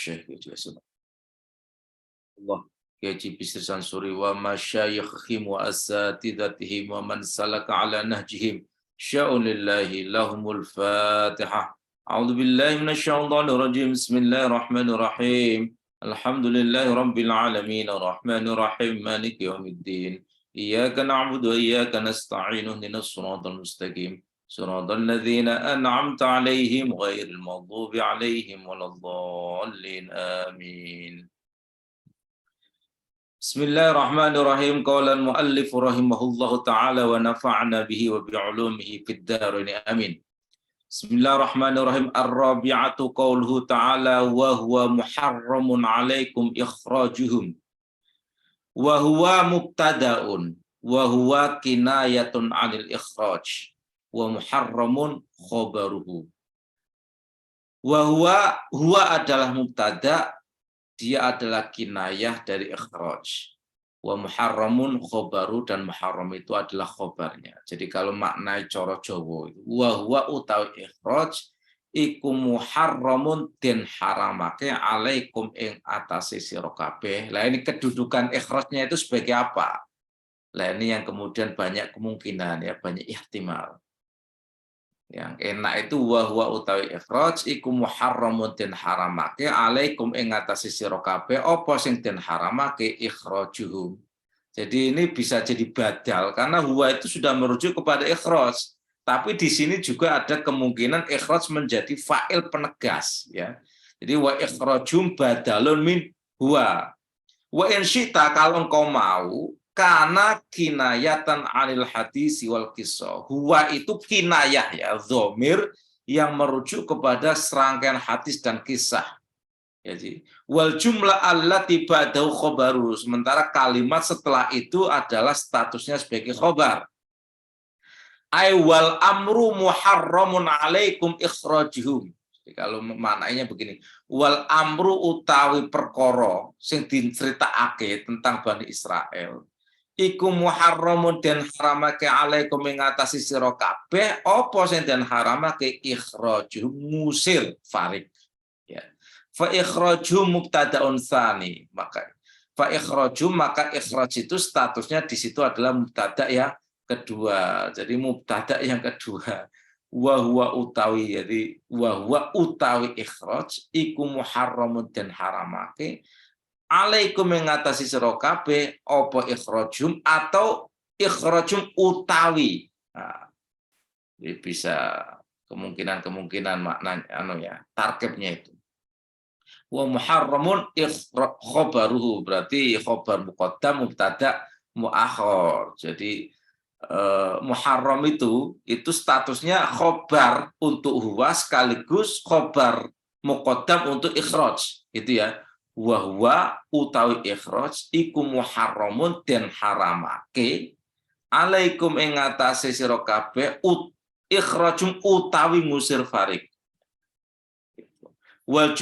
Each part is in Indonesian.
Syekh Allah Haji Bisri Sansuri wa masyayikhihim wa asatidatihim wa man salaka ala nahjihim sya'unillahi lahumul fatihah. A'udzu billahi minasyaitonir rajim. Bismillahirrahmanirrahim. Alhamdulillahi rabbil alamin arrahmanir rahim maliki yaumiddin. Iyyaka na'budu wa iyyaka nasta'in ihdinas siratal mustaqim. Siratal ladzina an'amta 'alaihim ghairil maghdubi 'alaihim waladdallin. Amin. Bismillahirrahmanirrahim. Qala al-muallif rahimahullahu taala wa nafa'na bihi wa bi'ulumihi fid dharain amin. Bismillahirrahmanirrahim. Ar-rabi'atu qauluhu ta'ala wa huwa muharramun 'alaikum ikhrajuhum. Wa huwa mubtada'un wa huwa kinayatun 'anil ikhraj wa muharramun khabaruhu. Wa huwa adalah mubtada', dia adalah kinayah dari ikhraj. Wa muharramun khobaru, dan muharram itu adalah khobarnya. Jadi kalau maknai coro Jawa itu wa huwa utawi ikhraj iku muharramun den haramake alaikum ing atase sira kabeh. Lah ini kedudukan ikhrajnya itu sebagai apa? Lah ini yang kemudian banyak kemungkinan ya, banyak ihtimal. Yang enak itu wa huwa utawi ikhraj iku muharramun den haramake alaikum ing atase sira kabeh apa sing den haramake ikhrajuhum. Jadi ini bisa jadi badal karena huwa itu sudah merujuk kepada ikhraj. Tapi di sini juga ada kemungkinan ikhraj menjadi fa'il penegas ya. Jadi wa ikhrajum badalun min huwa. Wa in syi'ta, kalau engkau mau, karena kinayatan anil hadisi wal kisah. Huwa itu kinayah ya, dhamir yang merujuk kepada serangkaian hadis dan kisah. Jadi wal jumlah allati ba'dahu khobaru, sementara kalimat setelah itu adalah statusnya sebagai khobar. Ai wal amru muharramun alaikum ikhrajuhum. Jadi kalau maknanya begini, wal amru utawi perkara sing diceritakake tentang Bani Israel iku muharramun den haramake alaikum ing atase sira kabeh apa sing den haramake ikhrajuhum, ngusir farik ya. Fa ikhrajuhum mubtada'un tsani, maka fa ikhrajuhum, maka ikhraj itu statusnya di situ adalah mubtada' ya kedua. Jadi mubtada' yang kedua wa huwa utawi, jadi wa huwa utawi ikhraj iku muharramun den haramake alaikum mengatasi sira kabeh apa ikhrajum atau ikhrajum utawi. Nah, jadi bisa kemungkinan maknanya ya, tarkibnya itu. Wa muharramun khabaruhu, berarti khabar muqaddam mubtada muakhar. Jadi muharram itu statusnya khabar untuk huwa sekaligus khabar muqaddam untuk ikhraj, gitu ya. Wa huwa utawi ikhraj iku muharramun den haramake alaikum ing atase sira kabeh ikhrajum utawi ngusir farik. Wal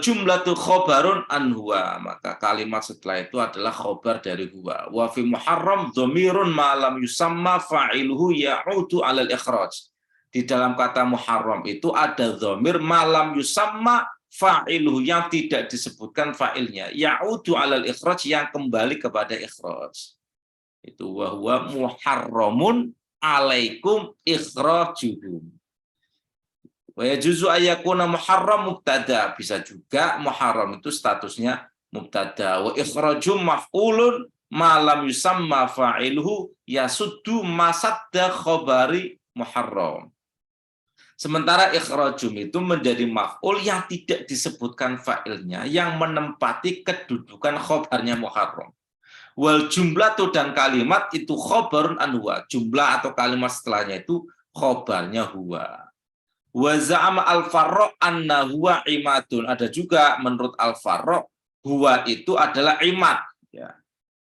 jumlatu khabarun an huwa, maka kalimat setelah itu adalah khabar dari huwa. Wa fi muharram dhamirun ma lam yusamma fa'iluhu ya'udu 'alal ikhraj. Di dalam kata muharram itu ada dhamir ma lam yusamma fa'iluhu, yang tidak disebutkan fa'ilnya, ya'udu 'alal ikhraj, yang kembali kepada ikhraj. Itu wa huwa muharramun 'alaikum ikhrajuhum. Wa yajuzu ayyakuna muharram mubtada, bisa juga muharram itu statusnya mubtada. Wa ikhrajum maf'ulun ma lam yusamma fa'iluhu yasuddu masadda khabari muharram. Sementara ikhrajum itu menjadi maf'ul yang tidak disebutkan fa'ilnya, yang menempati kedudukan khobarnya muharram. Wal jumlatu, dan kalimat itu khobarun an huwa, jumlah atau kalimat setelahnya itu khobarnya huwa. Wa za'ama al-farra anna huwa imatun, ada juga menurut al-farra huwa itu adalah imat ya.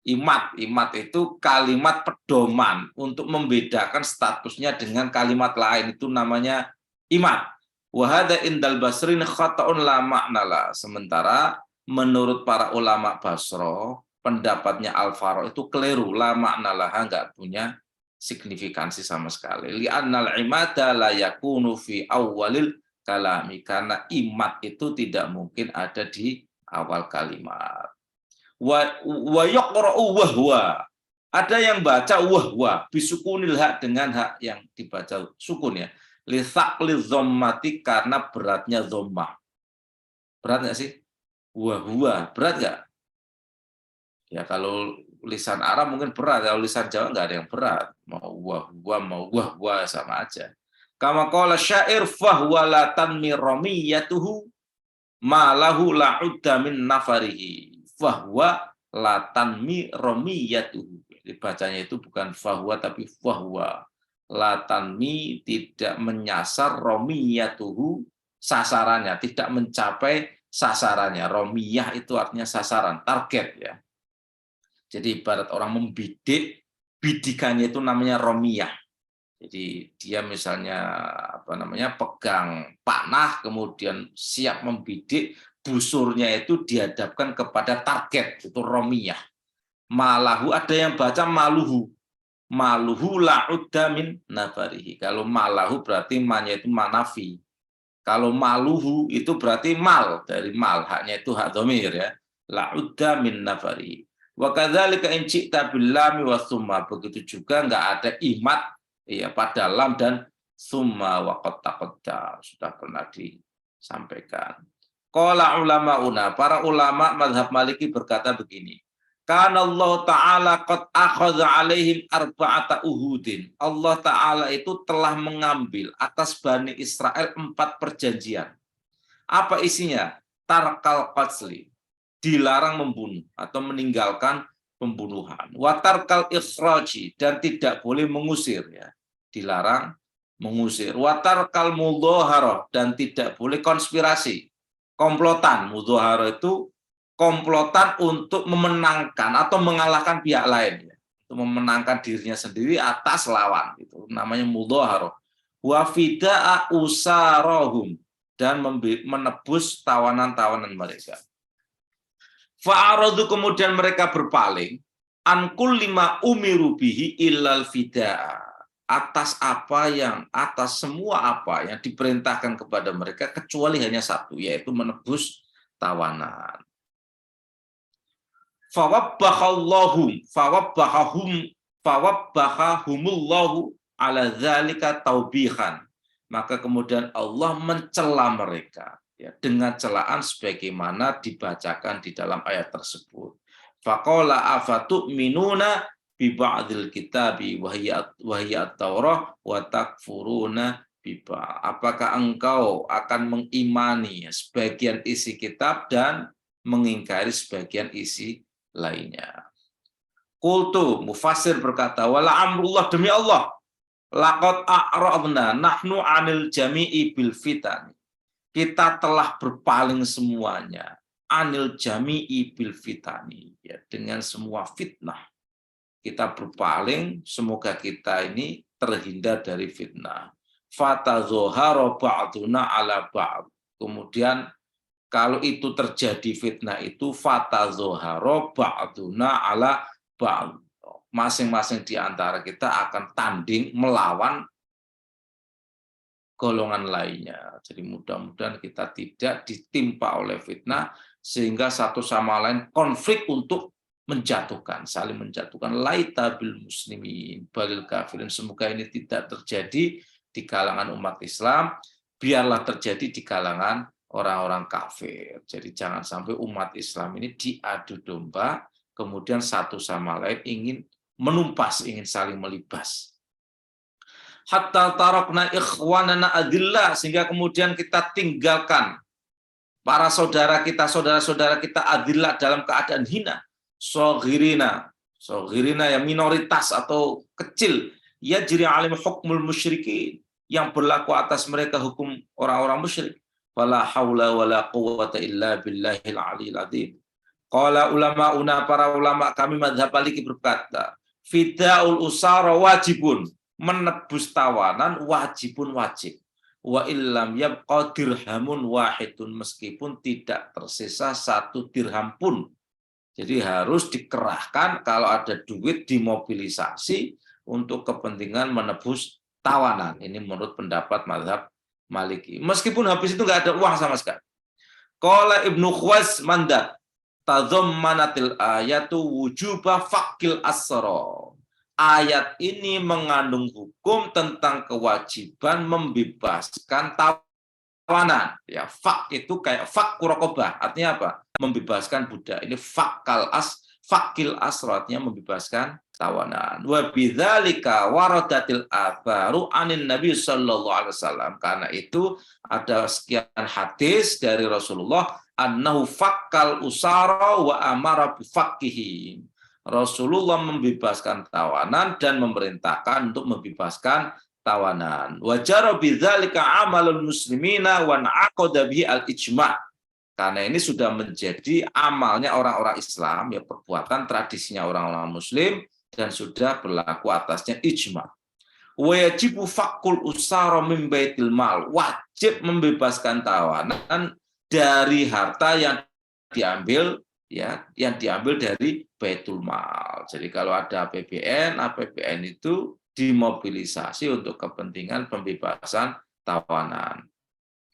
Imat itu kalimat pedoman untuk membedakan statusnya dengan kalimat lain, itu namanya imat. Wa hadza indal basrin khata'un la ma'nala. Sementara menurut para ulama Basra, pendapatnya Al-Farra itu keliru, la ma'nala, enggak punya signifikansi sama sekali. Li'annal imada la yakunu fi awwalil kalami, karena imat itu tidak mungkin ada di awal kalimat. Wa yaqra'u wahwa, ada yang baca wahwa bisukunil hak, dengan hak yang dibaca sukun ya, li thaqli dhammati, karena beratnya dhammah. Berat nggak sih? Wahwa berat nggak? Ya kalau lisan Arab mungkin berat, kalau lisan Jawa nggak ada yang berat. Mau wahwa sama aja. Kama qala syair fahuwa la tanmi ramiyatuhu ma lahu la'udda min nafarihi. Fahuwa la tanmi ramiyatuhu. Jadi bacanya itu bukan fahuwa tapi fahuwa. La tanmi, tidak menyasar, ramiyatuhu, sasarannya, tidak mencapai sasarannya. Ramiyah itu artinya sasaran, target ya. Jadi ibarat orang membidik, bidikannya itu namanya romiyah. Jadi dia misalnya pegang panah, kemudian siap membidik, busurnya itu dihadapkan kepada target, itu romiyah. Malahu, ada yang baca maluhu. Maluhu la'udda min nafarihi. Kalau malahu berarti manya itu manafi. Kalau maluhu itu berarti mal, dari mal, haknya itu hak dhamir ya. La'udda min nafarihi. Wa kadzalika in syi'ta bil lam wa tsumma, begitu juga enggak ada imat ya pada lam dan tsumma wa qad taqaddam, sudah pernah disampaikan. Qala ulamauna, para ulama mazhab Maliki berkata begini. Kana Allah Ta'ala qad akhadha alaihim arba'ata uhudin. Allah Ta'ala itu telah mengambil atas Bani Israel 4 perjanjian. Apa isinya? Tarkal qatsli, dilarang membunuh atau meninggalkan pembunuhan. Watarkal ikhraji, dan tidak boleh mengusir ya. Dilarang mengusir. Watarkal mudhaharah, dan tidak boleh konspirasi. Komplotan, mudhaharah itu komplotan untuk memenangkan atau mengalahkan pihak lain ya. Untuk memenangkan dirinya sendiri atas lawan, itu namanya mudhaharah. Wa fida'a usarahum, dan menebus tawanan-tawanan mereka. Fa'aradu, kemudian mereka berpaling, ankul lima umiru bihi illal fida'a, atas semua apa yang diperintahkan kepada mereka kecuali hanya satu, yaitu menebus tawanan. Fawabbahahumullahu ala dzalika taubihan, maka kemudian Allah mencela mereka ya, dengan celaan sebagaimana dibacakan di dalam ayat tersebut. Faqala afatu'minuna bi ba'dil kitabi wa hiya at-taurah wa takfuruna bi ba'd. Apakah engkau akan mengimani sebagian isi kitab dan mengingkari sebagian isi lainnya? Qultu, mufassir berkata, wala amrullah, demi Allah, laqad a'rabna nahnu 'anil jami'i bil fitan, kita telah berpaling semuanya, anil jami'i bil fitani, ya, dengan semua fitnah. Kita berpaling, semoga kita ini terhindar dari fitnah. Fatazoharo ba'duna ala ba'd. Kemudian kalau itu terjadi fitnah itu, fatazoharo ba'duna ala ba'd. Masing-masing di antara kita akan tanding melawan golongan lainnya. Jadi mudah-mudahan kita tidak ditimpa oleh fitnah sehingga satu sama lain konflik untuk menjatuhkan, saling menjatuhkan. Laita bil muslimin balil kafirin, semoga ini tidak terjadi di kalangan umat Islam, biarlah terjadi di kalangan orang-orang kafir. Jadi jangan sampai umat Islam ini diadu domba, kemudian satu sama lain ingin menumpas, ingin saling melibas. Hatta tarakna ikhwanana adillah, sehingga kemudian kita tinggalkan para saudara-saudara kita adillah dalam keadaan hina. Soghirina yang minoritas atau kecil, yajri alim hukmul musyrikin, yang berlaku atas mereka hukum orang-orang musyrik. Wala haula wala quwwata illa billahil aliyil adzim. Qala ulamauna, para ulama kami mazhab Maliki berkata, fidaul usara wajibun, menebus tawanan wajib. Wa illam yabqa dirhamun wahidun, meskipun tidak tersisa 1 dirham pun. Jadi harus dikerahkan, kalau ada duit dimobilisasi untuk kepentingan menebus tawanan. Ini menurut pendapat mazhab Maliki. Meskipun habis itu nggak ada uang sama sekali. Qala Ibnu Khwas Mandat, tadhammanatil ayatu wujuba fakil asra. Ayat ini mengandung hukum tentang kewajiban membebaskan tawanan. Ya, fak itu kayak fak raqabah. Artinya apa? Membebaskan budak. Ini fakil asra, artinya membebaskan tawanan. Wa bidzalika waradatil abaru anin Nabi sallallahu alaihi wasallam. Karena itu ada sekian hadis dari Rasulullah annahu fakkal usara wa amara bifaqqihi. Rasulullah membebaskan tawanan dan memerintahkan untuk membebaskan tawanan. Wajara bidzalika amalul muslimina wa naqada bihi al-ijma'. Karena ini sudah menjadi amalnya orang-orang Islam, ya perbuatan tradisinya orang-orang Muslim dan sudah berlaku atasnya ijma'. Wajibu fakul usara min baitil mal, wajib membebaskan tawanan dari harta yang diambil, ya, yang diambil dari baitul mal. Jadi kalau ada APBN itu dimobilisasi untuk kepentingan pembebasan tawanan.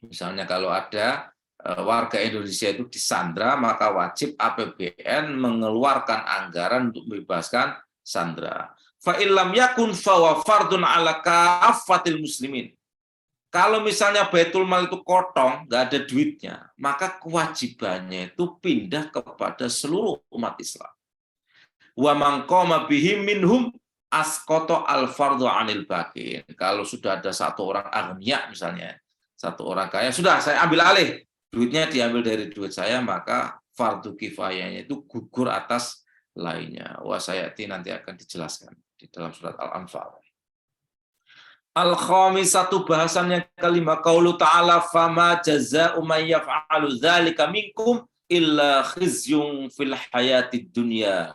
Misalnya kalau ada warga Indonesia itu disandra, maka wajib APBN mengeluarkan anggaran untuk membebaskan sandra. Fa illam yakun fa fardun ala kaffatil muslimin. Kalau misalnya Baitul Mal itu kosong, nggak ada duitnya, maka kewajibannya itu pindah kepada seluruh umat Islam. Wa man qama bihim minhum asqata al-fardhu 'anil baqin. Kalau sudah ada satu orang aghnia misalnya, satu orang kaya, sudah saya ambil alih, duitnya diambil dari duit saya, maka fardu kifayahnya itu gugur atas lainnya. Wa sayati nanti akan dijelaskan di dalam surat Al-Anfal. Al-khamisatu, bahasan yang kelima, qaulu ta'ala fama jazaa'u man yaf'alu dzalika minkum illa khizyun fil hayatid dunya.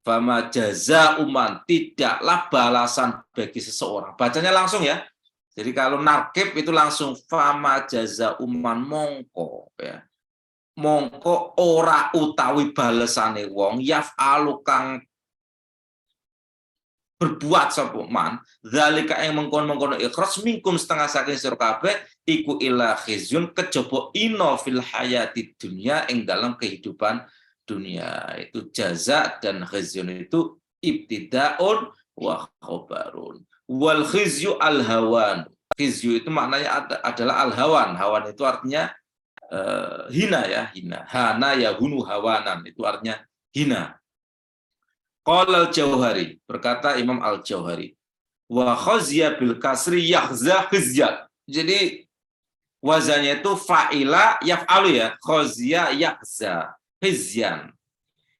Fama jazaa'u man, tidaklah balasan bagi seseorang. Bacanya langsung ya. Jadi kalau narkib itu langsung fama jazaa'u man, mongko ya. Mongko ora utawi balesane wong yaf'alu kang berbuat sapa man zalika yang mengkon-mengkon ikhras minkum setengah saking sira kabeh iku ila khizyun kejaba ino fil hayati dunya ing dalam kehidupan dunia. Itu jaza dan khizyun itu ibtidaun wa khabarun. Wal khizyu al hawan. Khizyu itu maknanya adalah al hawan. Hawan itu artinya hina ya, hina. Hana ya hunu hawanan, itu artinya hina. Qala al-Jauhari, berkata Imam al-Jauhari, wa khazya bil kasri yahza khizya. Jadi wazannya itu fa'ila yaf'alu ya, khazya yahza khizyan.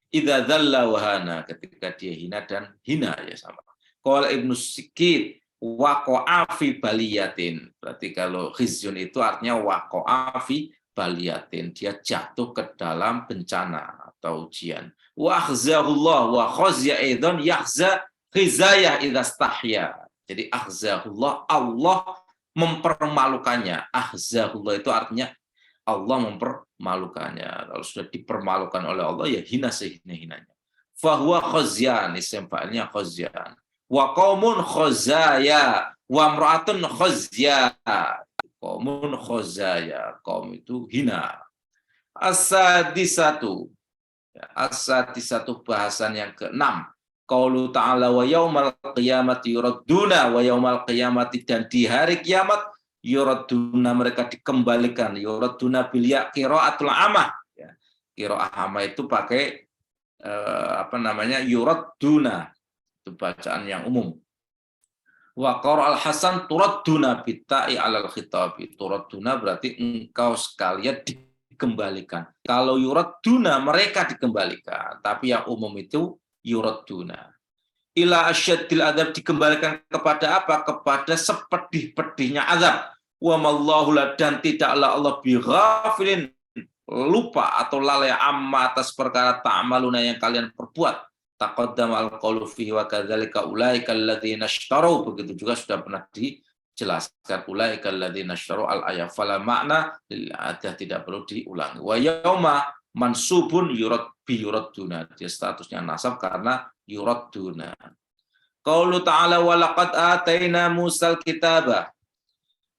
Idza dzalla wa hana, ketika dia hina dan hina ya sama. Qala Ibnu Sikit waqa'a fi baliyatin. Berarti kalau khizyun itu artinya waqa'a fi baliyatin, dia jatuh ke dalam bencana atau ujian. Wa akhzahullah wa khazya aidan yahza khizayah idza stahya. Jadi akhzahullah, Allah mempermalukannya. Akhzahullah itu artinya Allah mempermalukannya. Kalau sudah dipermalukan oleh Allah ya hina sehina-hinanya. Fa huwa khazyan, isim fa'ilnya khazyan. Wa qaumun khazaya wa imra'atun khazya. Qaumun khazaya, kaum itu hina. As-sadisatu, as-sadisatu, bahasan yang ke-6. Qaulu ta'ala wa yaumal qiyamati yuradduna, wa yaumal qiyamati, dan di hari kiamat yuradduna, mereka dikembalikan. Yuradduna bil ya qiraatul amah ya. Qiraah amah itu pakai yuradduna, itu bacaan yang umum. Wa qara al-Hasan turadduna bitta'i 'alal khitabi. Turadduna berarti engkau sekalian dikembalikan. Kalau yuradduna mereka dikembalikan, tapi yang umum itu yuradduna. Ila asyaddil adzab, dikembalikan kepada apa? Kepada sepedih-pedihnya azab. Wa mallahu, dan tidaklah Allah bighafilin, lupa atau lalai amma atas perkara ta'maluna yang kalian perbuat. Taqaddama al-qawlu fihi wa kadzalika ulaika alladzina ishtaraw, begitu juga sudah pernah dijelaskan ulaika alladzina ishtaraw al-ayat fala makna lil adah, tidak perlu diulangi. Wa yauma mansubun yuradduna, dia statusnya nasab karena yuradduna. Qaulu ta'ala wa laqad ataina Musal kitaba,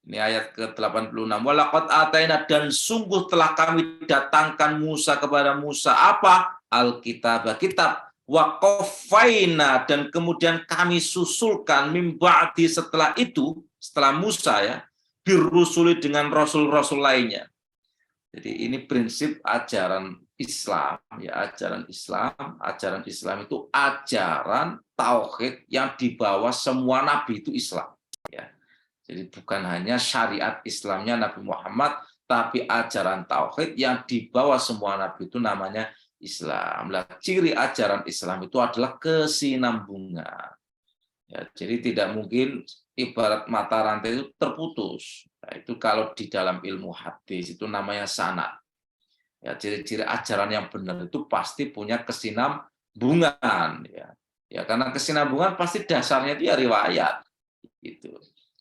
Ini ayat ke-86. Walaqad ataina, dan sungguh telah kami datangkan Musa kepada Musa apa? Alkitab, kitab. Wa qaffayna, dan kemudian kami susulkan mim ba'di, setelah itu, setelah Musa ya, birrusuli, dengan rasul-rasul lainnya. Jadi ini prinsip ajaran Islam ya, ajaran Islam itu ajaran tauhid yang dibawa semua nabi itu Islam ya. Jadi bukan hanya syariat Islamnya Nabi Muhammad, tapi ajaran tauhid yang dibawa semua nabi itu namanya Islam. Nah, ciri ajaran Islam itu adalah kesinambungan. Ya, jadi tidak mungkin ibarat mata rantai itu terputus. Nah, itu kalau di dalam ilmu hadis itu namanya sanad. Ya, ciri-ciri ajaran yang benar itu pasti punya kesinambungan. Ya, ya karena kesinambungan pasti dasarnya itu ya riwayat. Gitu.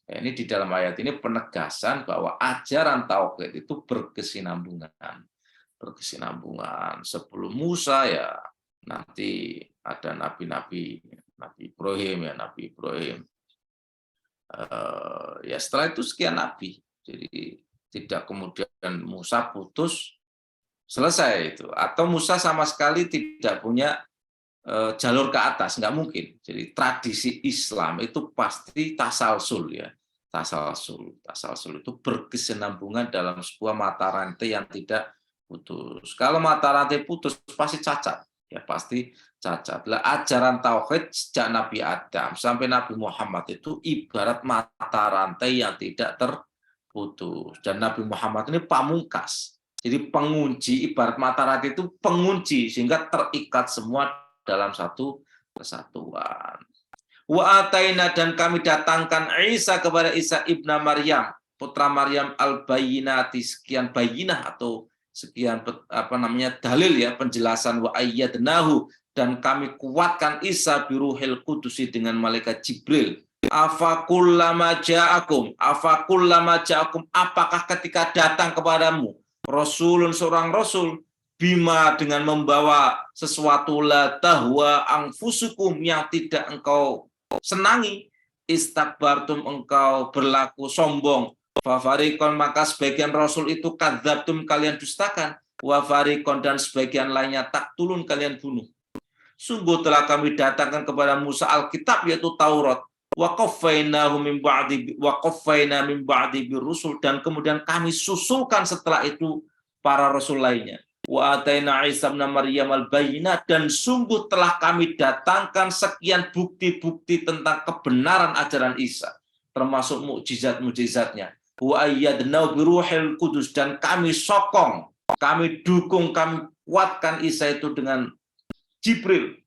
Ya, ini di dalam ayat ini penegasan bahwa ajaran tauhid itu berkesinambungan. Berkesinambungan. Sebelum Musa ya nanti ada nabi-nabi, Nabi Ibrahim. Ya setelah itu sekian nabi. Jadi tidak kemudian Musa putus selesai itu, atau Musa sama sekali tidak punya jalur ke atas, nggak mungkin. Jadi tradisi Islam itu pasti tasalsul ya, tasalsul itu berkesinambungan dalam sebuah mata rantai yang tidak putus. Kalau mata rantai putus pasti cacat, ya pasti cacat. Lah ajaran tauhid sejak Nabi Adam sampai Nabi Muhammad itu ibarat mata rantai yang tidak terputus, dan Nabi Muhammad ini pamungkas. Jadi pengunci, ibarat mata rantai itu pengunci sehingga terikat semua dalam satu kesatuan. Wa ataina, dan kami datangkan Isa kepada Isa ibna Maryam, putra Maryam, al-bayyinati, sekian bayinah atau sekian dalil ya, penjelasan, wa ayyadnahu, dan kami kuatkan Isa biruhil qudusi, dengan malaikat Jibril. Afakullama ja'akum, apakah ketika datang kepadamu rasulun, seorang rasul, bima, dengan membawa sesuatu, la tahwa anfusukum, yang tidak engkau senangi, istakbartum, engkau berlaku sombong, fafarikon, maka sebagian rasul itu kadzabtum, kalian dustakan, wafarikon, dan sebagian lainnya taktulun, kalian bunuh. Sungguh telah kami datangkan kepada Musa Alkitab, yaitu Taurat, wa qaffayna min ba'di birusul, dan kemudian kami susulkan setelah itu para rasul lainnya. Wa ataina Isa ibn Maryam al-bayyinat, dan sungguh telah kami datangkan sekian bukti-bukti tentang kebenaran ajaran Isa, termasuk mukjizat-mukjizatnya. Wa ayyadnahu biruhil qudus, dan kami sokong, kami dukung, kami kuatkan Isa itu dengan Jibril,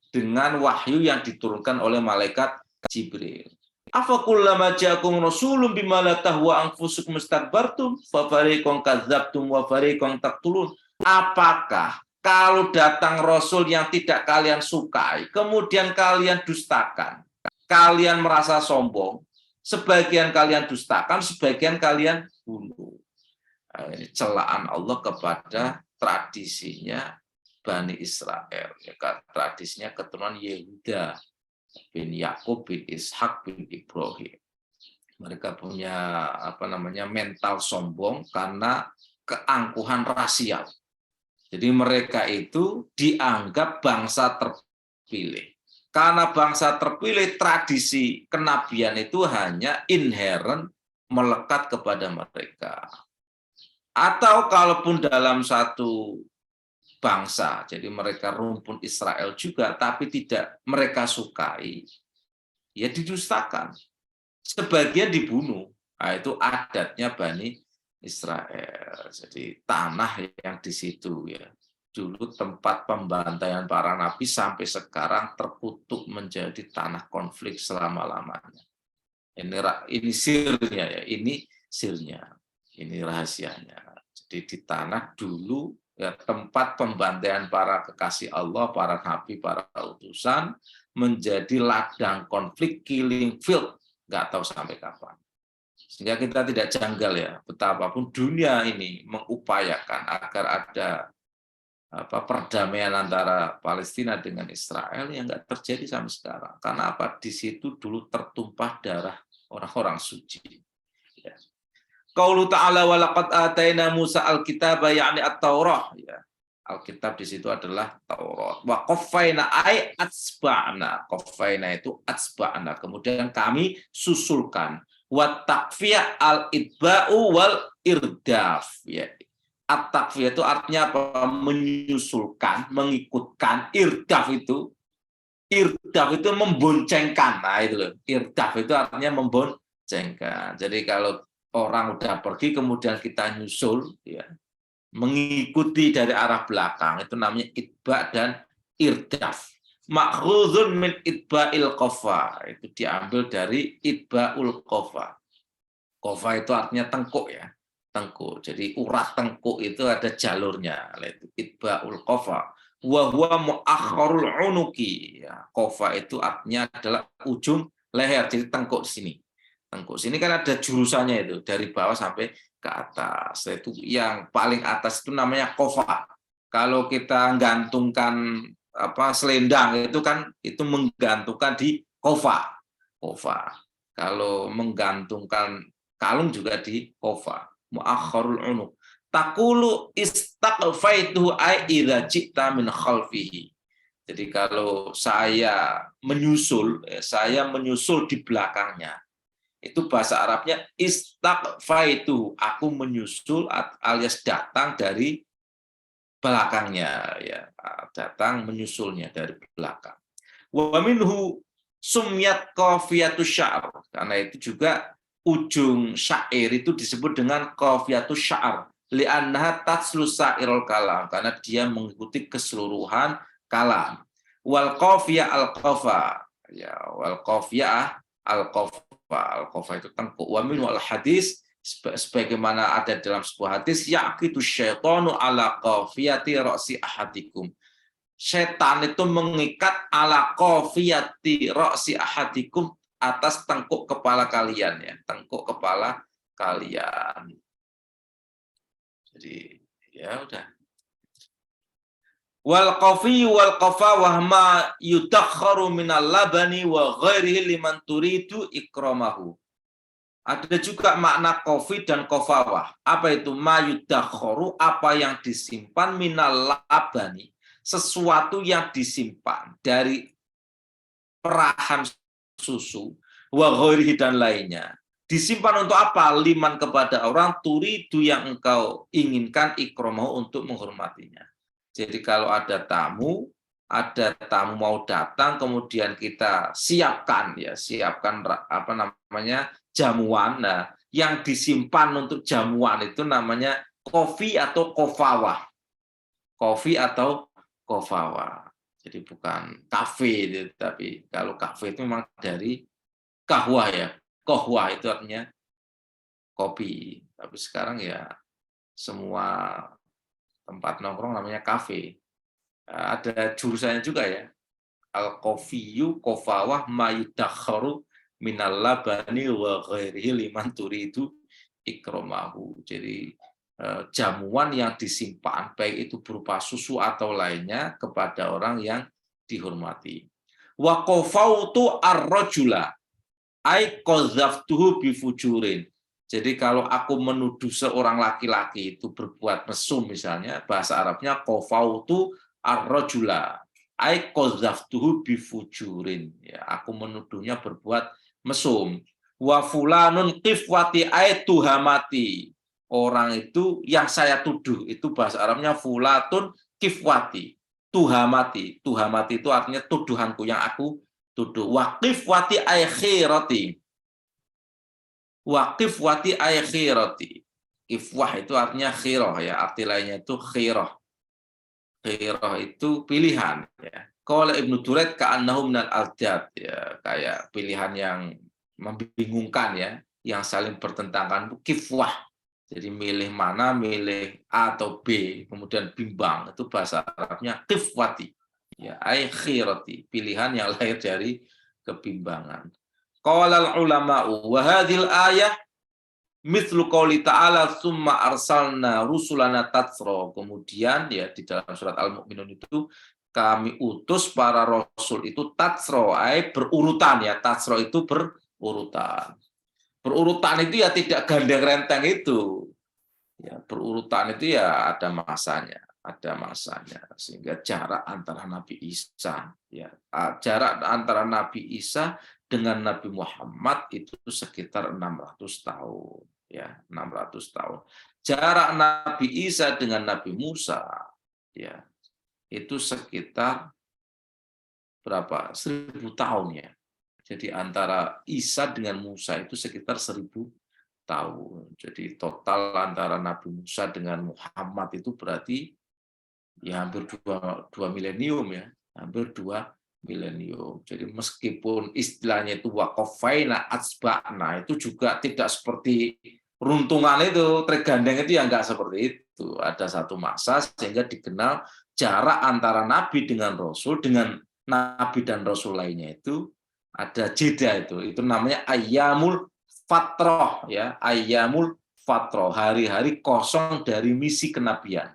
dengan wahyu yang diturunkan oleh malaikat Jibril. Afakullama ja'akum rasulun bima la tahwa anfusukum istakbartum fafariqan kadzabtum wa fariqan taqtulun. Apakah kalau datang rasul yang tidak kalian sukai, kemudian kalian dustakan, kalian merasa sombong, sebagian kalian dustakan, sebagian kalian bunuh. Ini celaan Allah kepada tradisinya Bani Israel, ya, tradisinya keturunan Yehuda bin Yakub bin Ishak bin Ibrahim. Mereka punya mental sombong karena keangkuhan rasial. Jadi mereka itu dianggap bangsa terpilih. Karena bangsa terpilih, tradisi kenabian itu hanya inherent melekat kepada mereka. Atau kalaupun dalam satu bangsa, jadi mereka rumpun Israel juga, tapi tidak mereka sukai, ya didustakan. Sebagian dibunuh. Nah, itu adatnya Bani Israel. Jadi tanah yang di situ ya, dulu tempat pembantaian para nabi, sampai sekarang terkutuk menjadi tanah konflik selama-lamanya. Ini sirnya ya, ini sirnya, ini rahasianya. Jadi di tanah dulu ya, tempat pembantaian para kekasih Allah, para nabi, para utusan, menjadi ladang konflik, killing field, nggak tahu sampai kapan. Sehingga kita tidak janggal ya, betapapun dunia ini mengupayakan agar ada perdamaian antara Palestina dengan Israel, yang nggak terjadi sampai sekarang. Karena apa? Di situ dulu tertumpah darah orang-orang suci. Ya. Qaulu ta'ala wa laqad ataina Musa al-kitaba yakni at-Taurah ya. Alkitab di situ adalah Taurat. Wa qaffaina ay atsba'na. Qaffaina itu atsba'na. Kemudian kami susulkan. Wa taqfiya al-itba'u wal irdaf ya. At-taqfiyah itu artinya apa? Menyusulkan, mengikutkan. Irdaf itu memboncengkan. Nah, itu loh. Irdaf itu artinya memboncengkan. Jadi kalau orang udah pergi kemudian kita nyusul ya, mengikuti dari arah belakang, itu namanya itba dan irdaf. Makhuzun min itba'il qafa, itu diambil dari itba'ul qafa. Qafa itu artinya tengkuk ya, tengkuk. Jadi urat tengkuk itu ada jalurnya, itu itba'ul qafa. Wa huwa mu'akhkharul unuki. Ya, qafa itu artinya adalah ujung leher, jadi tengkuk sini. Tengkuk sini kan ada jurusannya itu dari bawah sampai ke atas. Itu yang paling atas itu namanya qafa. Kalau kita menggantungkan selendang itu kan itu menggantungkan di qafa. Qafa. Kalau menggantungkan kalung juga di qafa. Muakhkharul unuk. Taqulu istaqfaitu ay idza ji'ta min khalfihi. Jadi kalau saya menyusul di belakangnya. Itu bahasa Arabnya istaqfaitu, aku menyusul alias datang dari belakangnya ya, datang menyusulnya dari belakang. Wa minhu sumyat qafiyatus sya'r, karena itu juga ujung syair itu disebut dengan qafiyatus sya'r li'annaha tatslu sa'irul kalam, karena dia mengikuti keseluruhan kalam. Wal qafiyah al qafa ya, wal qafiyah al qafa. Al-qafa itu tengkuk. Wa min wal hadis, sebagaimana ada dalam sebuah hadis, yaqitu syaitanu ala qafiyati ra'si ahadikum. Setan itu mengikat ala qafiyati ra'si ahadikum, atas tengkuk kepala kalian ya, tengkuk kepala kalian. Jadi ya udah. Wal qafi wal qafa wa ma yutakharu minal labani wa ghairihi liman turidu ikramahu. Ada juga makna qafi dan qafawah. Apa itu? Ma yutakharu, apa yang disimpan, minal labani, sesuatu yang disimpan dari perahan susu, wa ghairihi dan lainnya. Disimpan untuk apa? Liman, kepada orang, turidu yang engkau inginkan, ikramahu untuk menghormatinya. Jadi kalau ada tamu mau datang, kemudian kita siapkan jamuan. Nah, yang disimpan untuk jamuan itu namanya kofi atau kofawah. Kofi atau kofawah. Jadi bukan kafe, tapi kalau kafe itu memang dari kahwah ya. Kohwah itu artinya kopi. Tapi sekarang ya semua tempat nongkrong namanya kafe. Ada jurusannya juga ya. Al-qafiyu qafawah mayudakharu minal labani wa ghairihi liman turidu ikramahu. Jadi jamuan yang disimpan, baik itu berupa susu atau lainnya, kepada orang yang dihormati. Wa qafautu ar-rajula ay qadzaftuhu bifujurin. Jadi kalau aku menuduh seorang laki-laki itu berbuat mesum misalnya, bahasa Arabnya qafautu ar-rajula ay qadzaftuhu bifujurin. Ya, aku menuduhnya berbuat mesum. Wa fulanun qifwati ay tuhamati. Orang itu yang saya tuduh, itu bahasa Arabnya fulatun qifwati. Tuhamati. Tuhamati itu artinya tuduhanku, yang aku tuduh. Wa qifwati ay khirati. Waqif wati ay khirati. Ifwah itu artinya khirah ya, arti lainnya itu khirah. Khirah itu pilihan ya. Qala Ibnu Duraid ka'annahu minal aldad ya, kayak pilihan yang membingungkan ya, yang saling bertentangan. Kifwah. Jadi milih mana, milih A atau B, kemudian bimbang, itu bahasa Arabnya qifwati. Ya, ay khirati, pilihan yang lahir dari kebimbangan. Qala al-ulama'u wa hadhil ayah mithlu qouli ta'ala tsumma arsalna rusulana tatsra. Kemudian ya di dalam surat Al-Mu'minun itu kami utus para rasul itu tatsra, berurutan ya. Tatsra itu berurutan. Berurutan itu ya tidak gandeng renteng itu. Ya, berurutan itu ya ada masanya. Sehingga jarak antara Nabi Isa, ya, jarak antara Nabi Isa dengan Nabi Muhammad itu sekitar 600 tahun, ya, 600 tahun. Jarak Nabi Isa dengan Nabi Musa, ya, itu sekitar berapa? 1000 tahun, ya. Jadi antara Isa dengan Musa itu sekitar 1000 tahun. Jadi total antara Nabi Musa dengan Muhammad itu berarti ya hampir dua milenium, ya, hampir 2 milenium. Jadi meskipun istilahnya itu waqafaina atsba'na, itu juga tidak seperti runtungan itu, trik gandeng itu ya enggak seperti itu. Ada satu masa sehingga dikenal jarak antara Nabi dengan Rasul dengan Nabi dan Rasul lainnya itu ada jeda itu namanya ayyamul fatroh, ya, ayyamul fatroh, hari-hari kosong dari misi kenabian.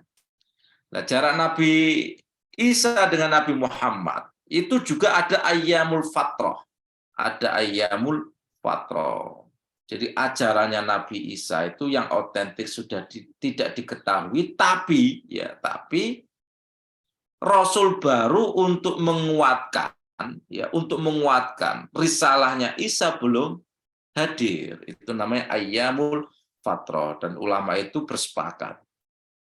Nah, jarak Nabi Isa dengan Nabi Muhammad itu juga ada ayyamul fatroh, ada ayyamul fatroh. Jadi ajarannya Nabi Isa itu yang otentik sudah tidak diketahui, tapi Rasul baru untuk menguatkan, ya, untuk menguatkan risalahnya Isa belum hadir. Itu namanya ayyamul fatroh, dan ulama itu bersepakat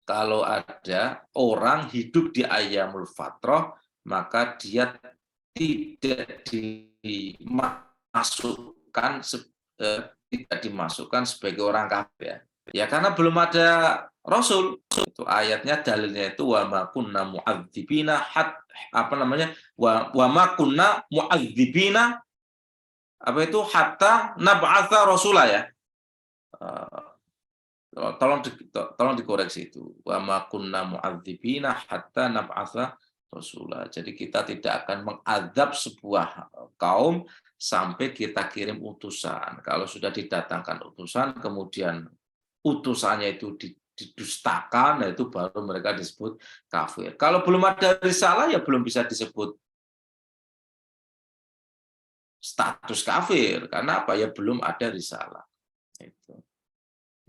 kalau ada orang hidup di ayyamul fatroh maka dia tidak dimasukkan sebagai orang kafir, ya. Ya karena belum ada Rasul. Itu ayatnya, dalilnya itu wa ma kunna mu'adzibina wa ma kunna mu'adzibina hatta nab'atsa rasula, ya. Tolong dikoreksi itu. Wa ma kunna mu'adzibina hatta nab'atsa rasula. Jadi kita tidak akan mengadab sebuah kaum sampai kita kirim utusan. Kalau sudah didatangkan utusan, kemudian utusannya itu didustakan, nah itu baru mereka disebut kafir. Kalau belum ada risalah, ya belum bisa disebut status kafir. Karena apa? Ya belum ada risalah. Itu.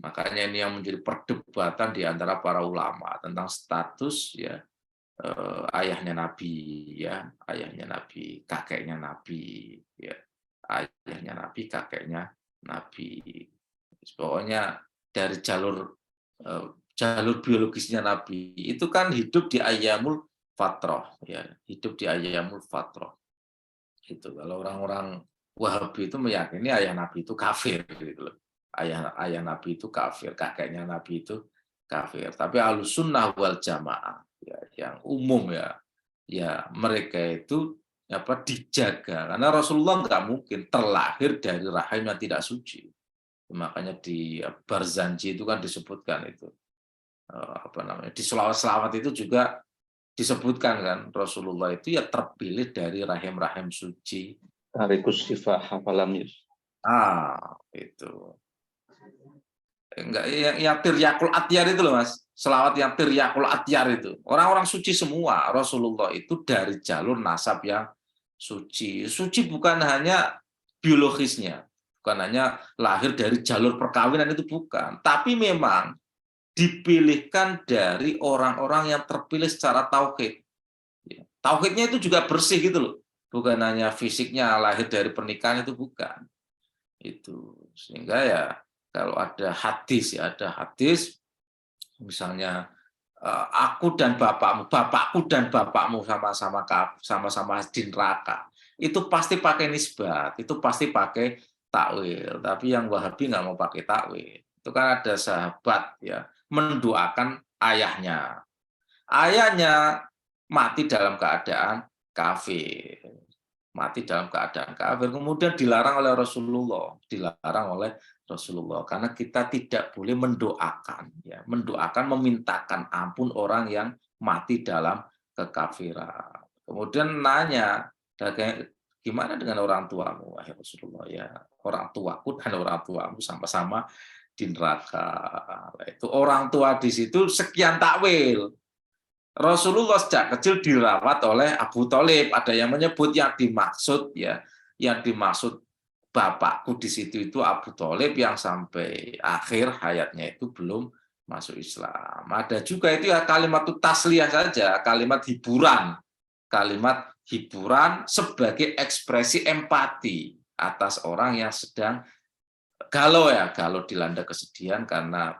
Makanya ini yang menjadi perdebatan di antara para ulama tentang status, ya, ayahnya Nabi, ya, ayahnya Nabi, kakeknya Nabi, ya, ayahnya Nabi, kakeknya Nabi. Pokoknya dari jalur biologisnya Nabi itu kan hidup di ayyamul fatroh, ya, hidup di ayyamul fatroh. Itu kalau orang-orang Wahabi itu meyakini ayah Nabi itu kafir, gitu loh. Ayah Nabi itu kafir, kakeknya Nabi itu kafir. Tapi Ahlussunnah wal Jamaah, ya, yang umum, ya mereka itu dijaga, karena Rasulullah nggak mungkin terlahir dari rahim yang tidak suci. Makanya di Barzanji itu kan disebutkan itu di selawat-selawat itu juga disebutkan kan Rasulullah itu ya terpilih dari rahim-rahim suci. Tarikus sifah hafalam yus. Itu. Enggak, yang tiryakul atyar itu loh, Mas. Selawat yang tiryakul atyar itu. Orang-orang suci semua. Rasulullah itu dari jalur nasab yang suci. Suci bukan hanya biologisnya, bukan hanya lahir dari jalur perkawinan, itu bukan. Tapi memang dipilihkan dari orang-orang yang terpilih secara tauhid. Tauhidnya itu juga bersih gitu loh. Bukan hanya fisiknya lahir dari pernikahan, itu bukan. Itu. Sehingga ya kalau ada hadis misalnya aku dan bapakku dan bapakmu sama-sama di neraka. Itu pasti pakai nisbat, itu pasti pakai takwil. Tapi yang Wahabi nggak mau pakai takwil. Itu kan ada sahabat, ya, mendoakan ayahnya. Ayahnya mati dalam keadaan kafir. Mati dalam keadaan kafir. Kemudian dilarang oleh Rasulullah. Karena kita tidak boleh mendoakan, ya, memintakan ampun orang yang mati dalam kekafiran. Kemudian nanya, gimana dengan orang tuamu, wahai Rasulullah? Ya, orang tuaku dan orang tuamu sama-sama di neraka. Itu orang tua di situ sekian takwil. Rasulullah sejak kecil dirawat oleh Abu Thalib. Ada yang menyebut yang dimaksud bapakku di situ itu Abu Thalib yang sampai akhir hayatnya itu belum masuk Islam. Ada juga itu ya kalimat tasliyah saja, kalimat hiburan sebagai ekspresi empati atas orang yang sedang galau dilanda kesedihan karena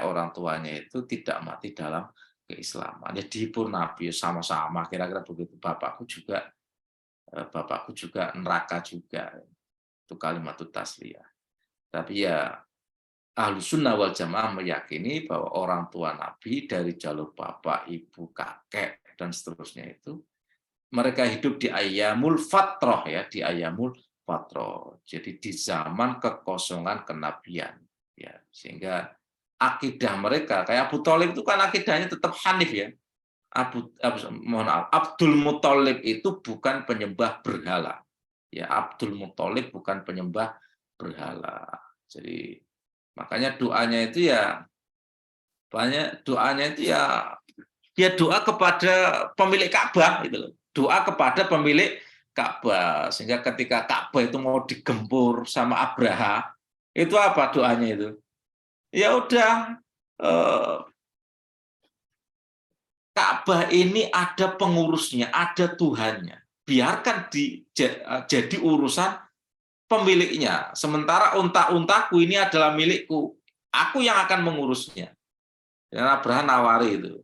orang tuanya itu tidak mati dalam keislaman. Ya dihibur Nabi sama-sama kira-kira begitu. Bapakku juga neraka juga. Itu kalimat tasliyah. Tapi ya Ahlus Sunnah wal Jamaah meyakini bahwa orang tua Nabi dari jalur bapak, ibu, kakek dan seterusnya itu mereka hidup di ayyamul fatrah ya, di ayyamul fatrah. Jadi di zaman kekosongan kenabian ya, sehingga akidah mereka kayak Abu Thalib itu kan akidahnya tetap Hanif ya. Abdul Muthalib itu bukan penyembah berhala. Ya, Abdul Muthalib bukan penyembah berhala. Jadi makanya doanya itu ya dia doa kepada pemilik Ka'bah gitu loh. Doa kepada pemilik Ka'bah sehingga ketika Ka'bah itu mau digempur sama Abraha, itu apa doanya itu? Ya udah Ka'bah ini ada pengurusnya, ada Tuhannya. Biarkan jadi urusan pemiliknya. Sementara unta-untaku ini adalah milikku. Aku yang akan mengurusnya. Dan Abraham nawari itu.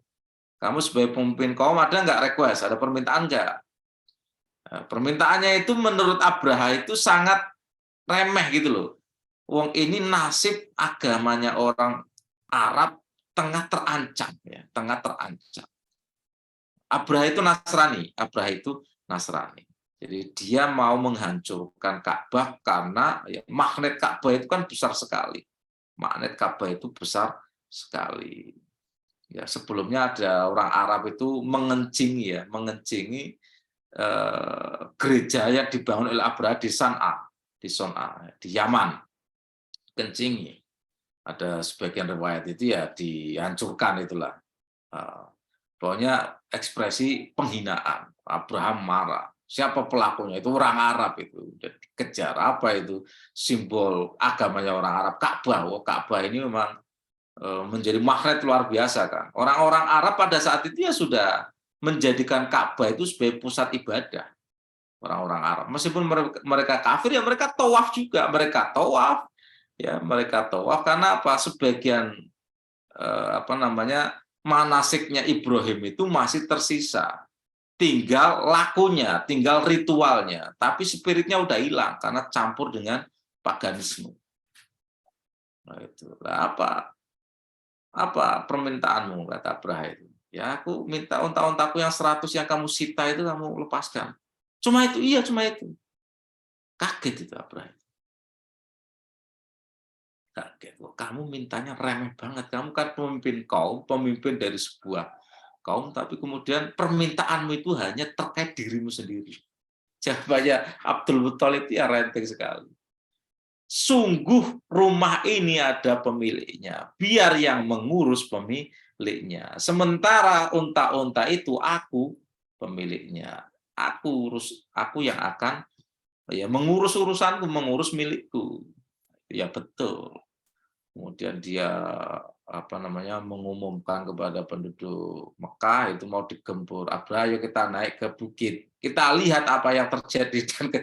Kamu sebagai pemimpin kaum ada nggak request? Ada permintaan nggak? Nah, permintaannya itu menurut Abraham itu sangat remeh gitu loh. Wong ini nasib agamanya orang Arab tengah terancam ya, tengah terancam. Abraham itu Nasrani. Jadi dia mau menghancurkan Ka'bah karena ya, magnet Ka'bah itu kan besar sekali. Magnet Ka'bah itu besar sekali. Ya, sebelumnya ada orang Arab itu mengencingi gereja yang dibangun oleh Abraham di San'a, di Yaman. Kencingi. Ada sebagian riwayat itu ya dihancurkan itulah. Pokoknya ekspresi penghinaan. Abraham marah. Siapa pelakunya? Itu orang Arab itu. Dikejar. Apa itu? Simbol agamanya orang Arab. Ka'bah. Ka'bah ini memang menjadi magnet luar biasa kan. Orang-orang Arab pada saat itu ya sudah menjadikan Ka'bah itu sebagai pusat ibadah. Orang-orang Arab. Meskipun mereka kafir ya mereka tawaf juga. Mereka tawaf karena apa? Sebagian manasiknya Ibrahim itu masih tersisa. Tinggal lakunya, tinggal ritualnya, tapi spiritnya udah hilang karena campur dengan paganisme. Nah, itu apa permintaanmu, kata Abraham itu? Ya aku minta unta-untaku yang 100 yang kamu sita itu kamu lepaskan. Cuma itu, iya cuma itu. Kaget itu Abraham. Kaget, kamu mintanya remeh banget. Kamu kan pemimpin kaum, pemimpin dari sebuah kaum, tapi kemudian permintaanmu itu hanya terkait dirimu sendiri. Jawabannya Abdul Muthalib itu ya renteng sekali. Sungguh rumah ini ada pemiliknya, biar yang mengurus pemiliknya. Sementara unta-unta itu aku pemiliknya. Aku yang akan ya mengurus urusanku, mengurus milikku. Ya betul. Kemudian dia mengumumkan kepada penduduk Mekah itu mau digempur. Abraham, ayo kita naik ke bukit. Kita lihat apa yang terjadi dan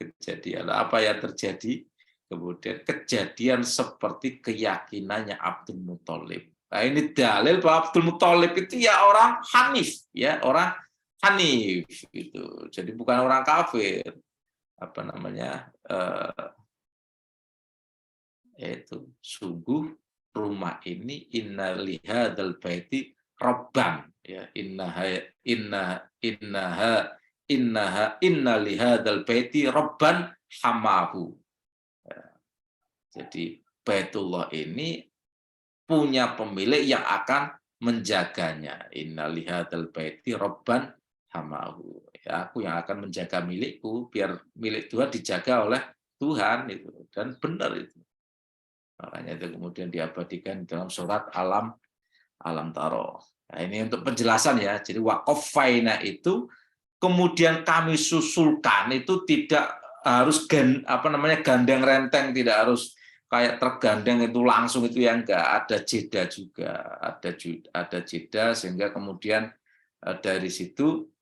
kejadian apa yang terjadi. Kemudian kejadian seperti keyakinannya Abdul Muthalib. Nah, ini dalil bahwa Abdul Muthalib itu ya orang Hanif, ya orang Hanif itu. Jadi bukan orang kafir. Yaitu sungguh rumah ini inna lihadzal baiti rabban ya inna lihadzal baiti rabban hamahu ya. Jadi Baitullah ini punya pemilik yang akan menjaganya. Inna lihadzal baiti rabban hamahu ya, aku yang akan menjaga milikku biar milik Tuhan dijaga oleh Tuhan itu, dan benar itu. Makanya itu kemudian diabadikan dalam surat Alam Taro. Nah, ini untuk penjelasan ya. Jadi waqaffaina itu kemudian kami susulkan itu tidak harus gandeng renteng, tidak harus kayak tergandeng itu langsung, itu yang enggak, ada jeda juga, ada jeda, sehingga kemudian dari situ